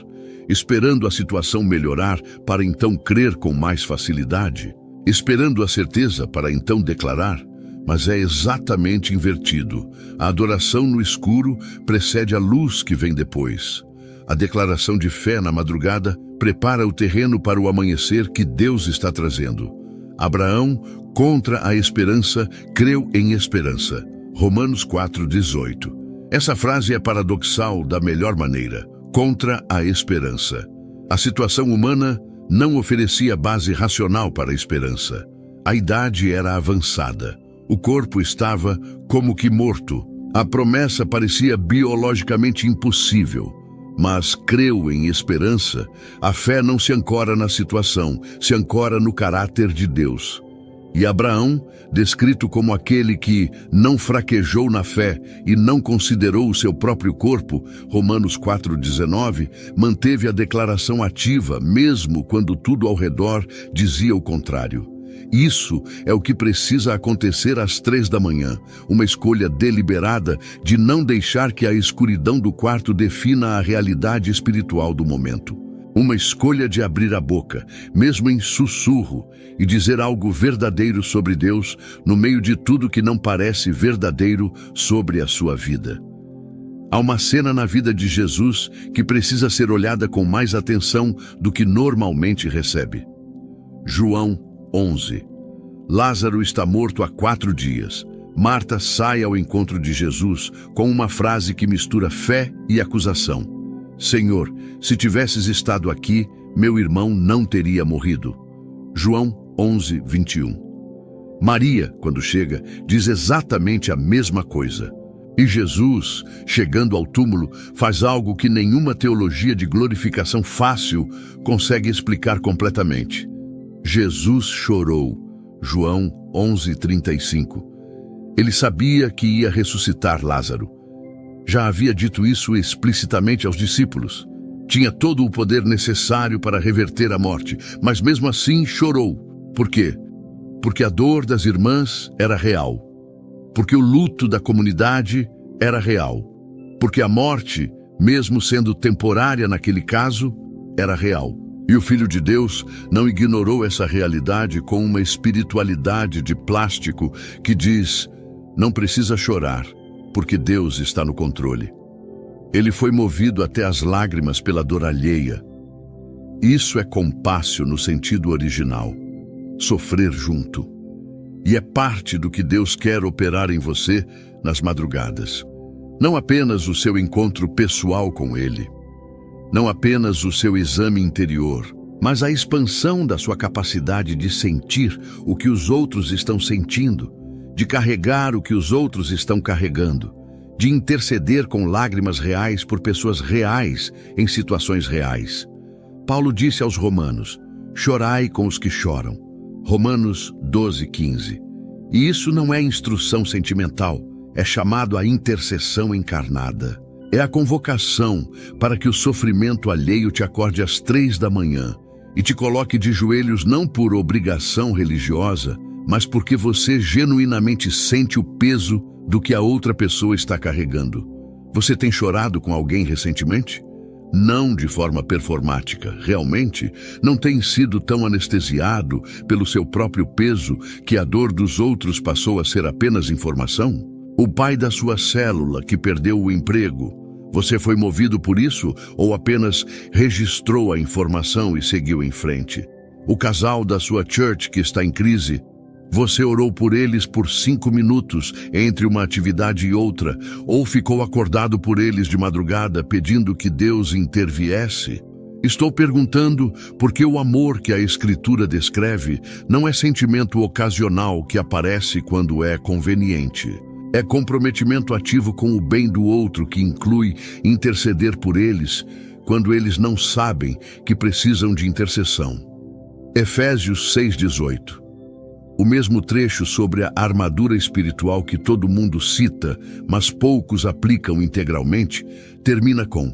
Esperando a situação melhorar para então crer com mais facilidade? Esperando a certeza para então declarar? Mas é exatamente invertido. A adoração no escuro precede a luz que vem depois. A declaração de fé na madrugada prepara o terreno para o amanhecer que Deus está trazendo. Abraão, contra a esperança, creu em esperança. Romanos 4:18. Essa frase é paradoxal da melhor maneira. Contra a esperança. A situação humana não oferecia base racional para a esperança. A idade era avançada. O corpo estava como que morto. A promessa parecia biologicamente impossível. Mas creu em esperança. A fé não se ancora na situação, se ancora no caráter de Deus. E Abraão, descrito como aquele que não fraquejou na fé e não considerou o seu próprio corpo, Romanos 4:19, manteve a declaração ativa, mesmo quando tudo ao redor dizia o contrário. Isso é o que precisa acontecer às 3 da manhã, uma escolha deliberada de não deixar que a escuridão do quarto defina a realidade espiritual do momento. Uma escolha de abrir a boca, mesmo em sussurro, e dizer algo verdadeiro sobre Deus no meio de tudo que não parece verdadeiro sobre a sua vida. Há uma cena na vida de Jesus que precisa ser olhada com mais atenção do que normalmente recebe. João 11. Lázaro está morto há 4 dias. Marta sai ao encontro de Jesus com uma frase que mistura fé e acusação. Senhor, se tivesses estado aqui, meu irmão não teria morrido. João 11, 21. Maria, quando chega, diz exatamente a mesma coisa. E Jesus, chegando ao túmulo, faz algo que nenhuma teologia de glorificação fácil consegue explicar completamente. Jesus chorou. João 11:35. Ele sabia que ia ressuscitar Lázaro. Já havia dito isso explicitamente aos discípulos. Tinha todo o poder necessário para reverter a morte, mas mesmo assim chorou. Por quê? Porque a dor das irmãs era real. Porque o luto da comunidade era real. Porque a morte, mesmo sendo temporária naquele caso, era real. E o Filho de Deus não ignorou essa realidade com uma espiritualidade de plástico que diz: não precisa chorar, porque Deus está no controle. Ele foi movido até as lágrimas pela dor alheia. Isso é compássio no sentido original. Sofrer junto. E é parte do que Deus quer operar em você nas madrugadas. Não apenas o seu encontro pessoal com Ele. Não apenas o seu exame interior, mas a expansão da sua capacidade de sentir o que os outros estão sentindo, de carregar o que os outros estão carregando, de interceder com lágrimas reais por pessoas reais em situações reais. Paulo disse aos Romanos: chorai com os que choram. Romanos 12:15. E isso não é instrução sentimental, é chamado a intercessão encarnada. É a convocação para que o sofrimento alheio te acorde às 3 da manhã e te coloque de joelhos não por obrigação religiosa, mas porque você genuinamente sente o peso do que a outra pessoa está carregando. Você tem chorado com alguém recentemente? Não de forma performática. Realmente, não tem sido tão anestesiado pelo seu próprio peso que a dor dos outros passou a ser apenas informação? O pai da sua célula que perdeu o emprego, você foi movido por isso ou apenas registrou a informação e seguiu em frente? O casal da sua church que está em crise, você orou por eles por 5 minutos entre uma atividade e outra, ou ficou acordado por eles de madrugada pedindo que Deus interviesse? Estou perguntando porque o amor que a Escritura descreve não é sentimento ocasional que aparece quando é conveniente. É comprometimento ativo com o bem do outro que inclui interceder por eles quando eles não sabem que precisam de intercessão. Efésios 6:18. O mesmo trecho sobre a armadura espiritual que todo mundo cita, mas poucos aplicam integralmente, termina com: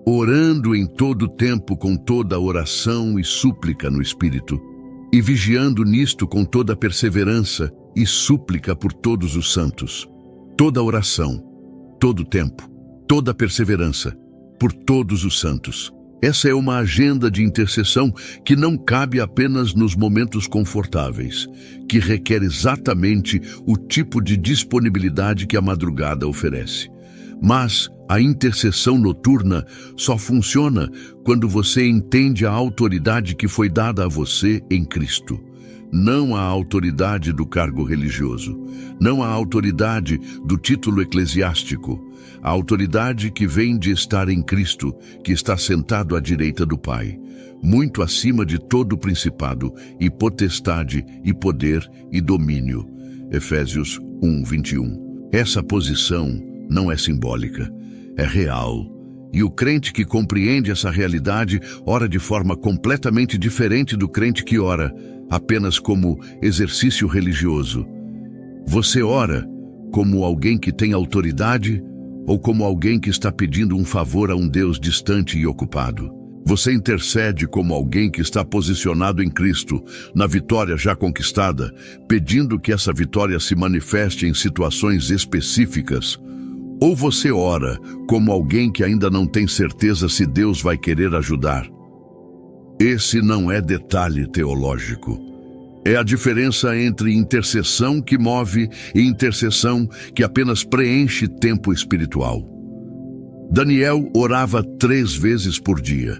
orando em todo tempo com toda oração e súplica no Espírito, e vigiando nisto com toda perseverança e súplica por todos os santos. Toda oração, todo tempo, toda perseverança, por todos os santos. Essa é uma agenda de intercessão que não cabe apenas nos momentos confortáveis, que requer exatamente o tipo de disponibilidade que a madrugada oferece. Mas a intercessão noturna só funciona quando você entende a autoridade que foi dada a você em Cristo. Não a autoridade do cargo religioso, não a autoridade do título eclesiástico, a autoridade que vem de estar em Cristo, que está sentado à direita do Pai, muito acima de todo principado e potestade e poder e domínio. Efésios 1:21. Essa posição não é simbólica, é real. E o crente que compreende essa realidade ora de forma completamente diferente do crente que ora apenas como exercício religioso. Você ora como alguém que tem autoridade ou como alguém que está pedindo um favor a um Deus distante e ocupado? Você intercede como alguém que está posicionado em Cristo, na vitória já conquistada, pedindo que essa vitória se manifeste em situações específicas? Ou você ora como alguém que ainda não tem certeza se Deus vai querer ajudar? Esse não é detalhe teológico. É a diferença entre intercessão que move e intercessão que apenas preenche tempo espiritual. Daniel orava 3 vezes por dia.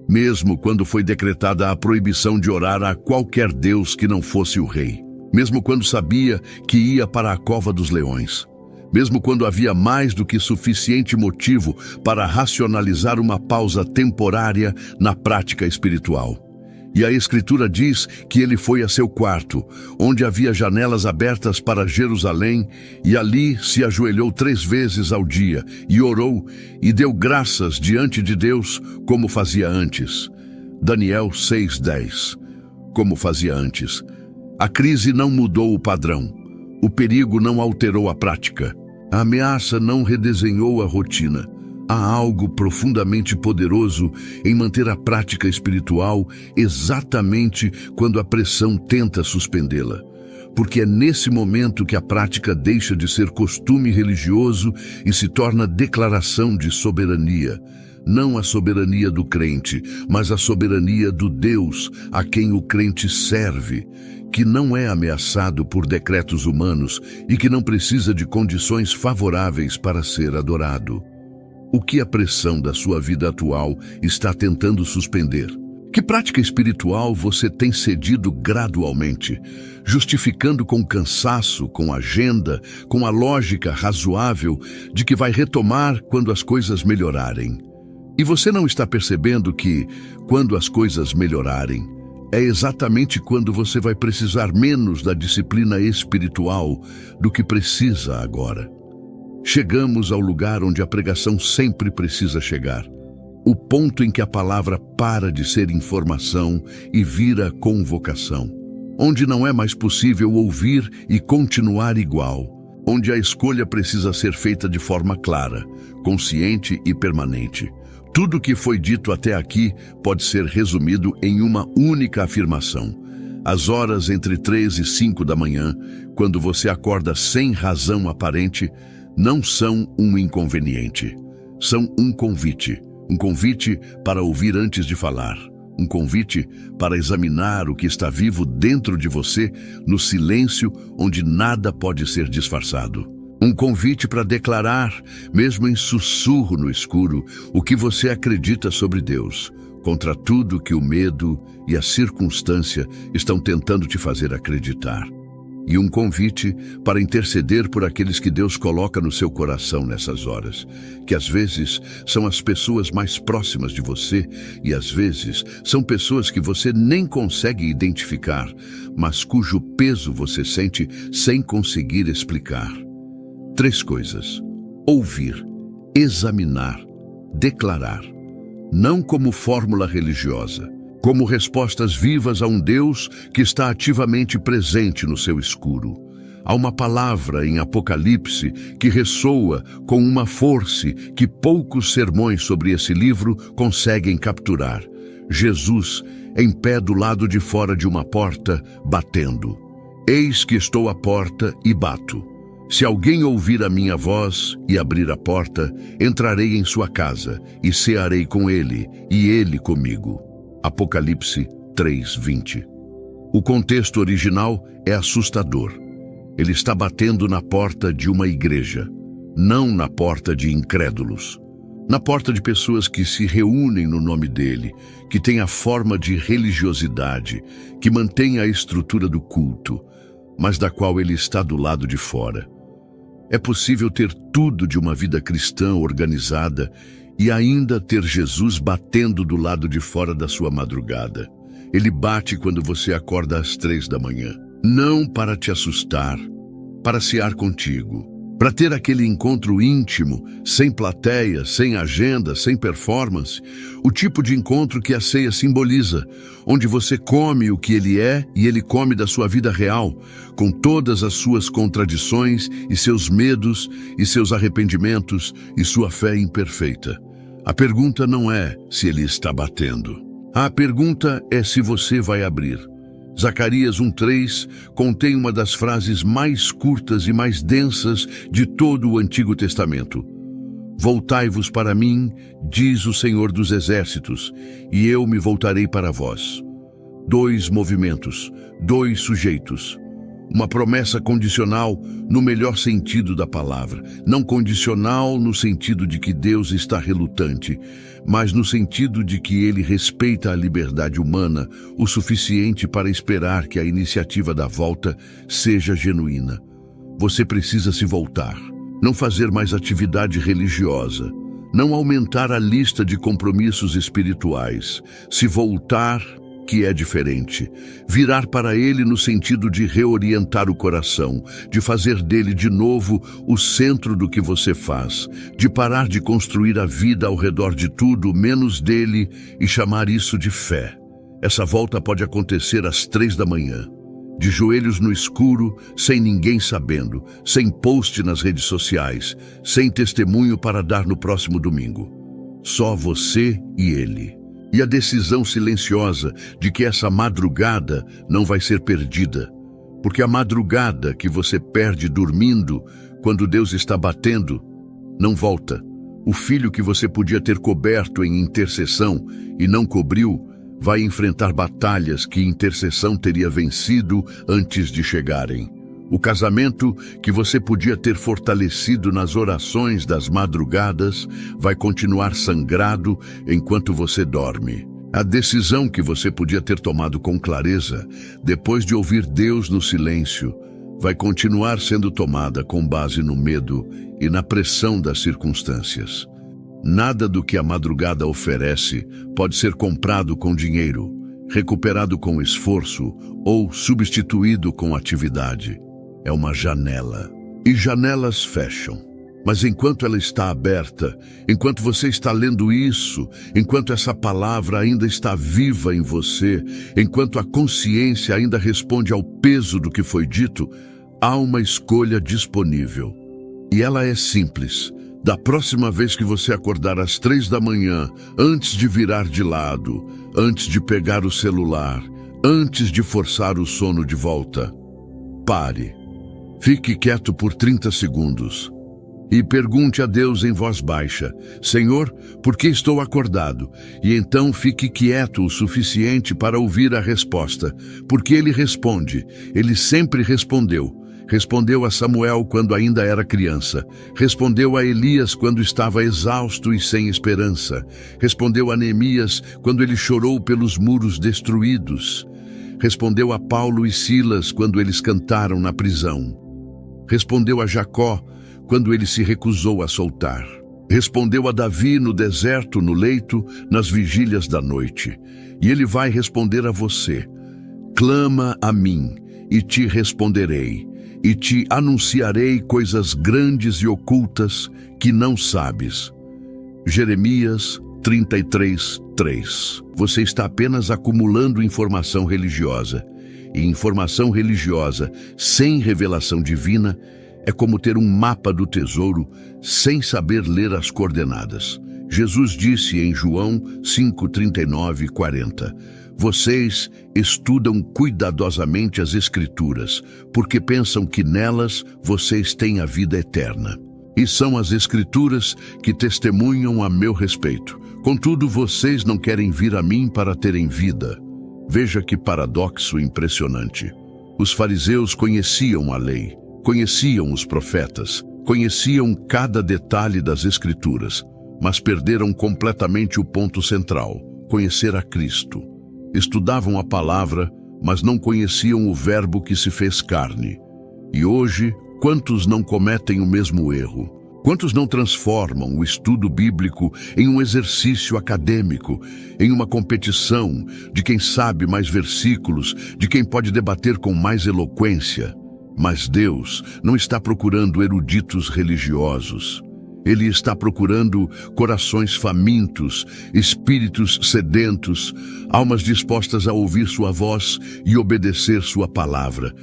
mesmo quando foi decretada a proibição de orar a qualquer deus que não fosse o rei, mesmo quando sabia que ia para a cova dos leões, mesmo quando havia mais do que suficiente motivo para racionalizar uma pausa temporária na prática espiritual. E a Escritura diz que ele foi a seu quarto, onde havia janelas abertas para Jerusalém, e ali se ajoelhou 3 vezes ao dia, e orou, e deu graças diante de Deus, como fazia antes. Daniel 6:10. Como fazia antes. A crise não mudou o padrão. O perigo não alterou a prática. A ameaça não redesenhou a rotina. Há algo profundamente poderoso em manter a prática espiritual exatamente quando a pressão tenta suspendê-la. Porque é nesse momento que a prática deixa de ser costume religioso e se torna declaração de soberania. Não a soberania do crente, mas a soberania do Deus a quem o crente serve, que não é ameaçado por decretos humanos e que não precisa de condições favoráveis para ser adorado. O que a pressão da sua vida atual está tentando suspender? Que prática espiritual você tem cedido gradualmente, justificando com cansaço, com agenda, com a lógica razoável de que vai retomar quando as coisas melhorarem? E você não está percebendo que, quando as coisas melhorarem, é exatamente quando você vai precisar menos da disciplina espiritual do que precisa agora. Chegamos ao lugar onde a pregação sempre precisa chegar. O ponto em que a palavra para de ser informação e vira convocação. Onde não é mais possível ouvir e continuar igual. Onde a escolha precisa ser feita de forma clara, consciente e permanente. Tudo o que foi dito até aqui pode ser resumido em uma única afirmação. As horas entre 3 e 5 da manhã, quando você acorda sem razão aparente, não são um inconveniente. São um convite. Um convite para ouvir antes de falar. Um convite para examinar o que está vivo dentro de você, no silêncio onde nada pode ser disfarçado. Um convite para declarar, mesmo em sussurro no escuro, o que você acredita sobre Deus, contra tudo que o medo e a circunstância estão tentando te fazer acreditar. E um convite para interceder por aqueles que Deus coloca no seu coração nessas horas, que às vezes são as pessoas mais próximas de você e às vezes são pessoas que você nem consegue identificar, mas cujo peso você sente sem conseguir explicar. 3 coisas: ouvir, examinar, declarar. Não como fórmula religiosa, como respostas vivas a um Deus que está ativamente presente no seu escuro. Há uma palavra em Apocalipse que ressoa com uma força que poucos sermões sobre esse livro conseguem capturar. Jesus, em pé do lado de fora de uma porta, batendo. Eis que estou à porta e bato. Se alguém ouvir a minha voz e abrir a porta, entrarei em sua casa e cearei com ele e ele comigo. Apocalipse 3:20. O contexto original é assustador. Ele está batendo na porta de uma igreja, não na porta de incrédulos. Na porta de pessoas que se reúnem no nome dele, que têm a forma de religiosidade, que mantém a estrutura do culto, mas da qual ele está do lado de fora. É possível ter tudo de uma vida cristã organizada e ainda ter Jesus batendo do lado de fora da sua madrugada. Ele bate quando você acorda às 3 da manhã. Não para te assustar, para cear contigo, para ter aquele encontro íntimo, sem plateia, sem agenda, sem performance, o tipo de encontro que a ceia simboliza, onde você come o que ele é e ele come da sua vida real, com todas as suas contradições e seus medos e seus arrependimentos e sua fé imperfeita. A pergunta não é se ele está batendo. A pergunta é se você vai abrir. Zacarias 1:3 contém uma das frases mais curtas e mais densas de todo o Antigo Testamento. Voltai-vos para mim, diz o Senhor dos Exércitos, e eu me voltarei para vós. 2 movimentos, 2 sujeitos. Uma promessa condicional no melhor sentido da palavra. Não condicional no sentido de que Deus está relutante, mas no sentido de que ele respeita a liberdade humana o suficiente para esperar que a iniciativa da volta seja genuína. Você precisa se voltar, não fazer mais atividade religiosa, não aumentar a lista de compromissos espirituais, se voltar, que é diferente, virar para ele no sentido de reorientar o coração, de fazer dele de novo o centro do que você faz, de parar de construir a vida ao redor de tudo menos dele e chamar isso de fé. Essa volta pode acontecer às 3 da manhã, de joelhos no escuro, sem ninguém sabendo, sem post nas redes sociais, sem testemunho para dar no próximo domingo. Só você e ele. E a decisão silenciosa de que essa madrugada não vai ser perdida. Porque a madrugada que você perde dormindo, quando Deus está batendo, não volta. O filho que você podia ter coberto em intercessão e não cobriu, vai enfrentar batalhas que intercessão teria vencido antes de chegarem. O casamento que você podia ter fortalecido nas orações das madrugadas vai continuar sangrado enquanto você dorme. A decisão que você podia ter tomado com clareza, depois de ouvir Deus no silêncio, vai continuar sendo tomada com base no medo e na pressão das circunstâncias. Nada do que a madrugada oferece pode ser comprado com dinheiro, recuperado com esforço ou substituído com atividade. É uma janela. E janelas fecham. Mas enquanto ela está aberta, enquanto você está lendo isso, enquanto essa palavra ainda está viva em você, enquanto a consciência ainda responde ao peso do que foi dito, há uma escolha disponível. E ela é simples. Da próxima vez que você acordar às 3 da manhã, antes de virar de lado, antes de pegar o celular, antes de forçar o sono de volta, pare. Fique quieto por 30 segundos e pergunte a Deus em voz baixa: Senhor, por que estou acordado? E então fique quieto o suficiente para ouvir a resposta, porque ele responde, ele sempre respondeu. Respondeu a Samuel quando ainda era criança. Respondeu a Elias quando estava exausto e sem esperança. Respondeu a Neemias quando ele chorou pelos muros destruídos. Respondeu a Paulo e Silas quando eles cantaram na prisão. Respondeu a Jacó quando ele se recusou a soltar. Respondeu a Davi no deserto, no leito, nas vigílias da noite. E ele vai responder a você: clama a mim, e te responderei, e te anunciarei coisas grandes e ocultas que não sabes. Jeremias 33:3. Você está apenas acumulando informação religiosa. E informação religiosa sem revelação divina é como ter um mapa do tesouro sem saber ler as coordenadas. Jesus disse em João 5:39 e 40, vocês estudam cuidadosamente as Escrituras, porque pensam que nelas vocês têm a vida eterna. E são as Escrituras que testemunham a meu respeito. Contudo, vocês não querem vir a mim para terem vida. Veja que paradoxo impressionante. Os fariseus conheciam a lei, conheciam os profetas, conheciam cada detalhe das Escrituras, mas perderam completamente o ponto central, conhecer a Cristo. Estudavam a palavra, mas não conheciam o Verbo que se fez carne. E hoje, quantos não cometem o mesmo erro? Quantos não transformam o estudo bíblico em um exercício acadêmico, em uma competição de quem sabe mais versículos, de quem pode debater com mais eloquência? Mas Deus não está procurando eruditos religiosos. Ele está procurando corações famintos, espíritos sedentos, almas dispostas a ouvir sua voz e obedecer sua palavra.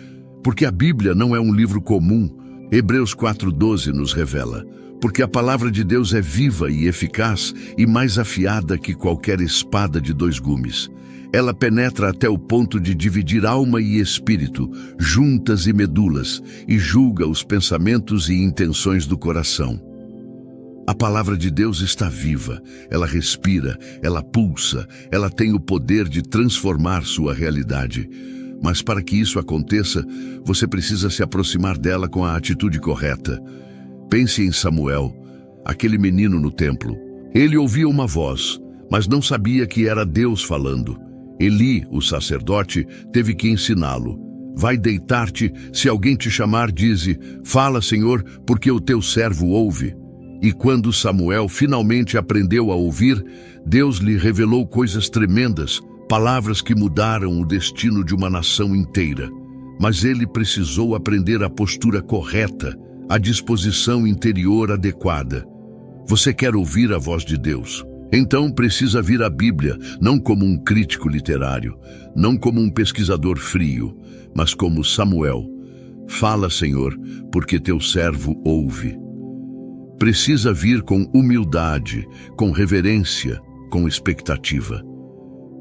Porque a Bíblia não é um livro comum. Hebreus 4:12 nos revela, porque a palavra de Deus é viva e eficaz e mais afiada que qualquer espada de 2 gumes. Ela penetra até o ponto de dividir alma e espírito, juntas e medulas, e julga os pensamentos e intenções do coração. A palavra de Deus está viva, ela respira, ela pulsa, ela tem o poder de transformar sua realidade. Mas para que isso aconteça, você precisa se aproximar dela com a atitude correta. Pense em Samuel, aquele menino no templo. Ele ouvia uma voz, mas não sabia que era Deus falando. Eli, o sacerdote, teve que ensiná-lo. Vai deitar-te, se alguém te chamar, dize, fala, Senhor, porque o teu servo ouve. E quando Samuel finalmente aprendeu a ouvir, Deus lhe revelou coisas tremendas, palavras que mudaram o destino de uma nação inteira. Mas ele precisou aprender a postura correta, a disposição interior adequada. Você quer ouvir a voz de Deus? Então precisa vir a Bíblia, não como um crítico literário, não como um pesquisador frio, mas como Samuel. Fala, Senhor, porque teu servo ouve. Precisa vir com humildade, com reverência, com expectativa.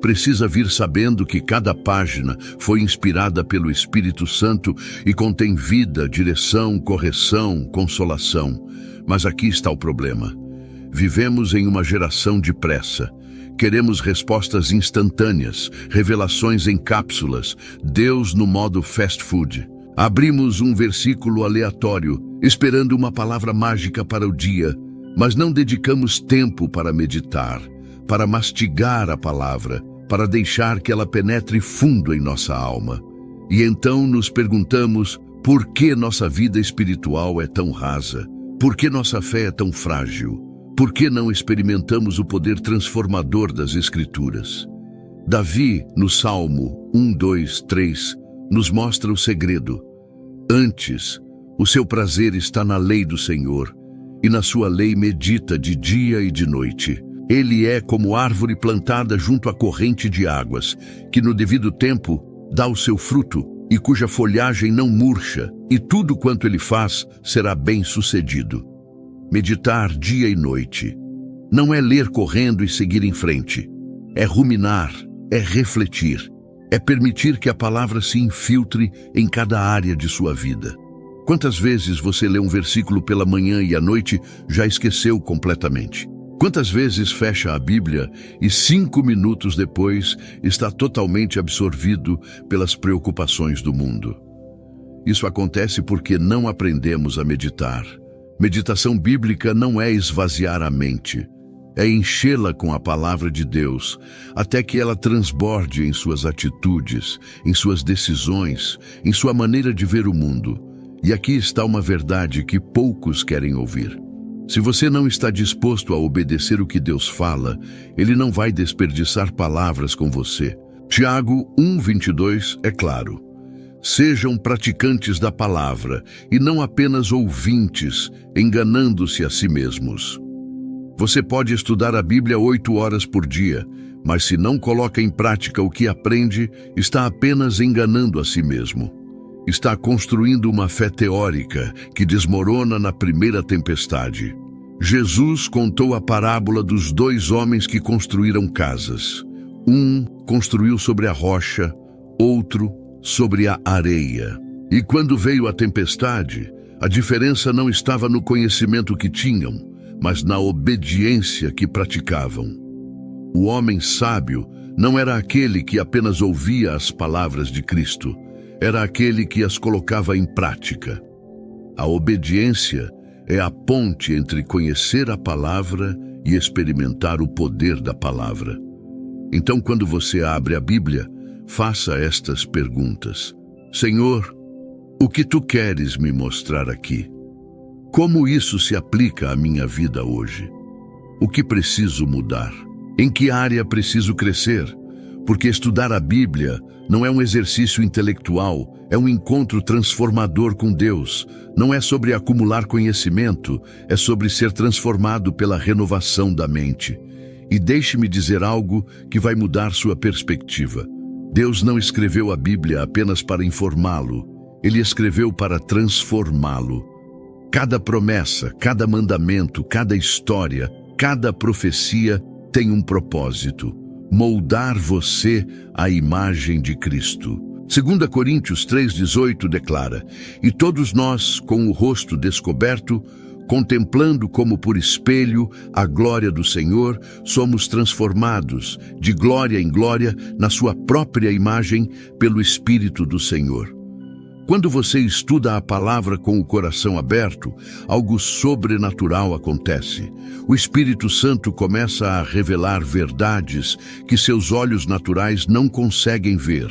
Precisa vir sabendo que cada página foi inspirada pelo Espírito Santo e contém vida, direção, correção, consolação. Mas aqui está o problema. Vivemos em uma geração de pressa. Queremos respostas instantâneas, revelações em cápsulas, Deus no modo fast food. Abrimos um versículo aleatório, esperando uma palavra mágica para o dia, mas não dedicamos tempo para meditar, para mastigar a palavra, para deixar que ela penetre fundo em nossa alma. E então nos perguntamos por que nossa vida espiritual é tão rasa, por que nossa fé é tão frágil, por que não experimentamos o poder transformador das Escrituras. Davi, no Salmo 1, 2, 3, nos mostra o segredo. Antes, o seu prazer está na lei do Senhor, e na sua lei medita de dia e de noite. Ele é como árvore plantada junto à corrente de águas, que no devido tempo dá o seu fruto, e cuja folhagem não murcha, e tudo quanto ele faz será bem-sucedido. Meditar dia e noite não é ler correndo e seguir em frente. É ruminar, é refletir, é permitir que a palavra se infiltre em cada área de sua vida. Quantas vezes você lê um versículo pela manhã e à noite já esqueceu completamente? Quantas vezes fecha a Bíblia e 5 minutos depois está totalmente absorvido pelas preocupações do mundo? Isso acontece porque não aprendemos a meditar. Meditação bíblica não é esvaziar a mente, é enchê-la com a palavra de Deus, até que ela transborde em suas atitudes, em suas decisões, em sua maneira de ver o mundo. E aqui está uma verdade que poucos querem ouvir. Se você não está disposto a obedecer o que Deus fala, Ele não vai desperdiçar palavras com você. Tiago 1:22 é claro. Sejam praticantes da palavra e não apenas ouvintes, enganando-se a si mesmos. Você pode estudar a Bíblia 8 horas por dia, mas se não coloca em prática o que aprende, está apenas enganando a si mesmo. Está construindo uma fé teórica que desmorona na primeira tempestade. Jesus contou a parábola dos 2 homens que construíram casas. Um construiu sobre a rocha, outro sobre a areia. E quando veio a tempestade, a diferença não estava no conhecimento que tinham, mas na obediência que praticavam. O homem sábio não era aquele que apenas ouvia as palavras de Cristo, era aquele que as colocava em prática. A obediência é a ponte entre conhecer a palavra e experimentar o poder da palavra. Então, quando você abre a Bíblia, faça estas perguntas. Senhor, o que tu queres me mostrar aqui? Como isso se aplica à minha vida hoje? O que preciso mudar? Em que área preciso crescer? Porque estudar a Bíblia não é um exercício intelectual, é um encontro transformador com Deus. Não é sobre acumular conhecimento, é sobre ser transformado pela renovação da mente. E deixe-me dizer algo que vai mudar sua perspectiva. Deus não escreveu a Bíblia apenas para informá-lo, Ele escreveu para transformá-lo. Cada promessa, cada mandamento, cada história, cada profecia tem um propósito: moldar você à imagem de Cristo. 2 Coríntios 3,18 declara: E todos nós, com o rosto descoberto, Contemplando como por espelho a glória do Senhor, somos transformados de glória em glória na sua própria imagem pelo Espírito do Senhor. Quando você estuda a palavra com o coração aberto, algo sobrenatural acontece. O Espírito Santo começa a revelar verdades que seus olhos naturais não conseguem ver.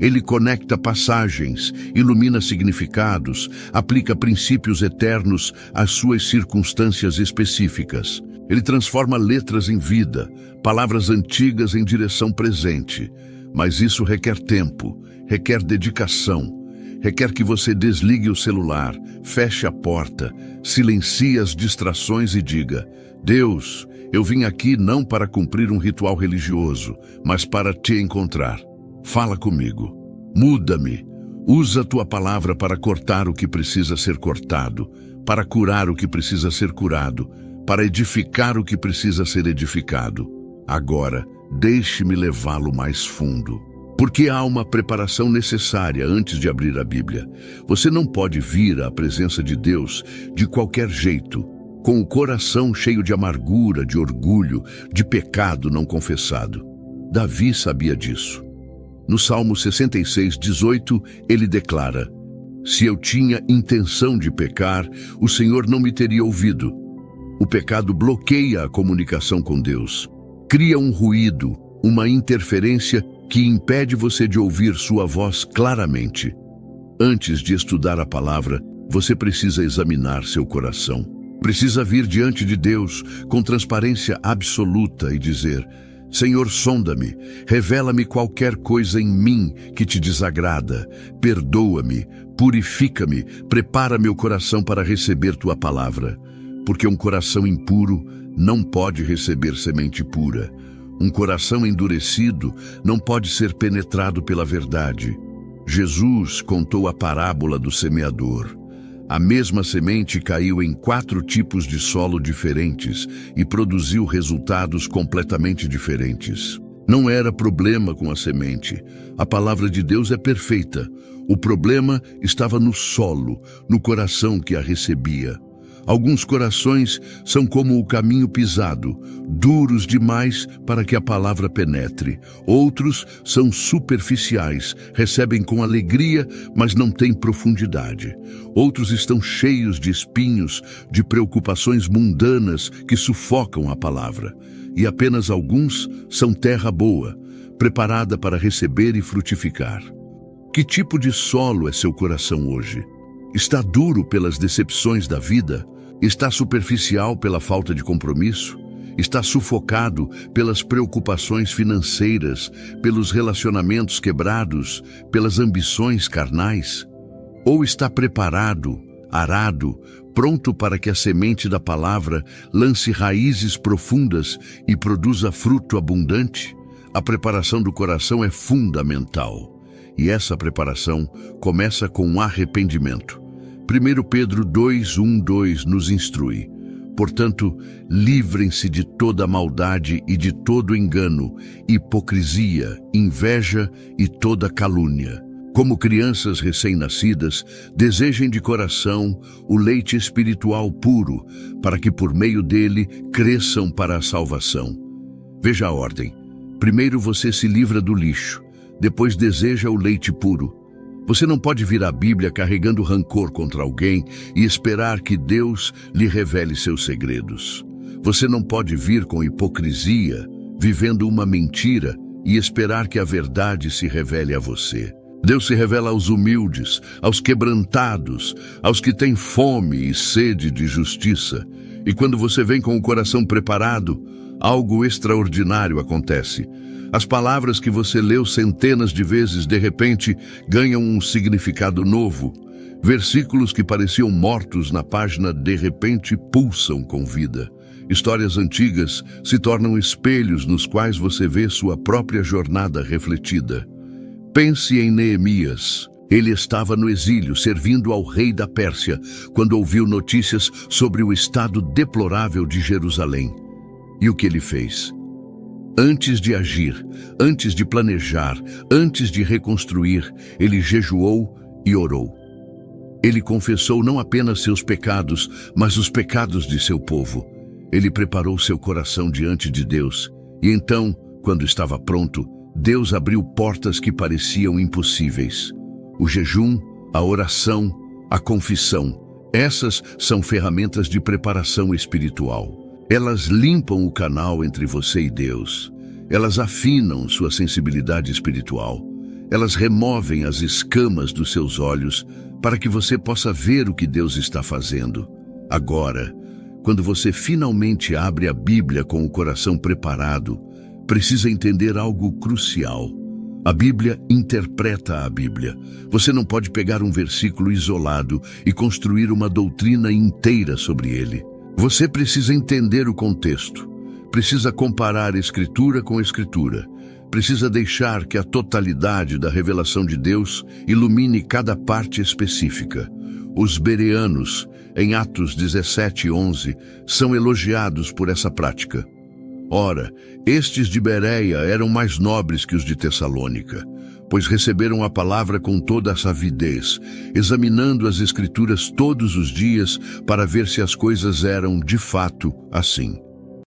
Ele conecta passagens, ilumina significados, aplica princípios eternos às suas circunstâncias específicas. Ele transforma letras em vida, palavras antigas em direção presente. Mas isso requer tempo, requer dedicação. Requer que você desligue o celular, feche a porta, silencie as distrações e diga: Deus, eu vim aqui não para cumprir um ritual religioso, mas para te encontrar. Fala comigo. Muda-me. Usa a tua palavra para cortar o que precisa ser cortado, para curar o que precisa ser curado, para edificar o que precisa ser edificado. Agora, deixe-me levá-lo mais fundo. Porque há uma preparação necessária antes de abrir a Bíblia. Você não pode vir à presença de Deus de qualquer jeito, com o coração cheio de amargura, de orgulho, de pecado não confessado. Davi sabia disso. No Salmo 66:18, ele declara: Se eu tinha intenção de pecar, o Senhor não me teria ouvido. O pecado bloqueia a comunicação com Deus, cria um ruído, uma interferência que impede você de ouvir sua voz claramente. Antes de estudar a palavra, você precisa examinar seu coração. Precisa vir diante de Deus com transparência absoluta e dizer: Senhor, sonda-me, revela-me qualquer coisa em mim que te desagrada, perdoa-me, purifica-me, prepara meu coração para receber tua palavra. Porque um coração impuro não pode receber semente pura. Um coração endurecido não pode ser penetrado pela verdade. Jesus contou a parábola do semeador. A mesma semente caiu em 4 tipos de solo diferentes e produziu resultados completamente diferentes. Não era problema com a semente. A palavra de Deus é perfeita. O problema estava no solo, no coração que a recebia. Alguns corações são como o caminho pisado, duros demais para que a palavra penetre. Outros são superficiais, recebem com alegria, mas não têm profundidade. Outros estão cheios de espinhos, de preocupações mundanas que sufocam a palavra. E apenas alguns são terra boa, preparada para receber e frutificar. Que tipo de solo é seu coração hoje? Está duro pelas decepções da vida? Está superficial pela falta de compromisso? Está sufocado pelas preocupações financeiras, pelos relacionamentos quebrados, pelas ambições carnais? Ou está preparado, arado, pronto para que a semente da palavra lance raízes profundas e produza fruto abundante? A preparação do coração é fundamental. E essa preparação começa com um arrependimento. 1 Pedro 2:1-2 nos instrui: Portanto, livrem-se de toda maldade e de todo engano, hipocrisia, inveja e toda calúnia. Como crianças recém-nascidas, desejem de coração o leite espiritual puro, para que por meio dele cresçam para a salvação. Veja a ordem. Primeiro você se livra do lixo, depois deseja o leite puro. Você não pode vir à Bíblia carregando rancor contra alguém e esperar que Deus lhe revele seus segredos. Você não pode vir com hipocrisia, vivendo uma mentira e esperar que a verdade se revele a você. Deus se revela aos humildes, aos quebrantados, aos que têm fome e sede de justiça. E quando você vem com o coração preparado, algo extraordinário acontece. As palavras que você leu centenas de vezes, de repente, ganham um significado novo. Versículos que pareciam mortos na página, de repente, pulsam com vida. Histórias antigas se tornam espelhos nos quais você vê sua própria jornada refletida. Pense em Neemias. Ele estava no exílio, servindo ao rei da Pérsia, quando ouviu notícias sobre o estado deplorável de Jerusalém. E o que ele fez? Antes de agir, antes de planejar, antes de reconstruir, ele jejuou e orou. Ele confessou não apenas seus pecados, mas os pecados de seu povo. Ele preparou seu coração diante de Deus. E então, quando estava pronto, Deus abriu portas que pareciam impossíveis. O jejum, a oração, a confissão. Essas são ferramentas de preparação espiritual. Elas limpam o canal entre você e Deus. Elas afinam sua sensibilidade espiritual. Elas removem as escamas dos seus olhos para que você possa ver o que Deus está fazendo. Agora, quando você finalmente abre a Bíblia com o coração preparado, precisa entender algo crucial. A Bíblia interpreta a Bíblia. Você não pode pegar um versículo isolado e construir uma doutrina inteira sobre ele. Você precisa entender o contexto. Precisa comparar Escritura com Escritura. Precisa deixar que a totalidade da revelação de Deus ilumine cada parte específica. Os bereanos, em Atos 17:11, são elogiados por essa prática. Ora, estes de Bereia eram mais nobres que os de Tessalônica, pois receberam a palavra com toda a avidez, examinando as Escrituras todos os dias para ver se as coisas eram, de fato, assim.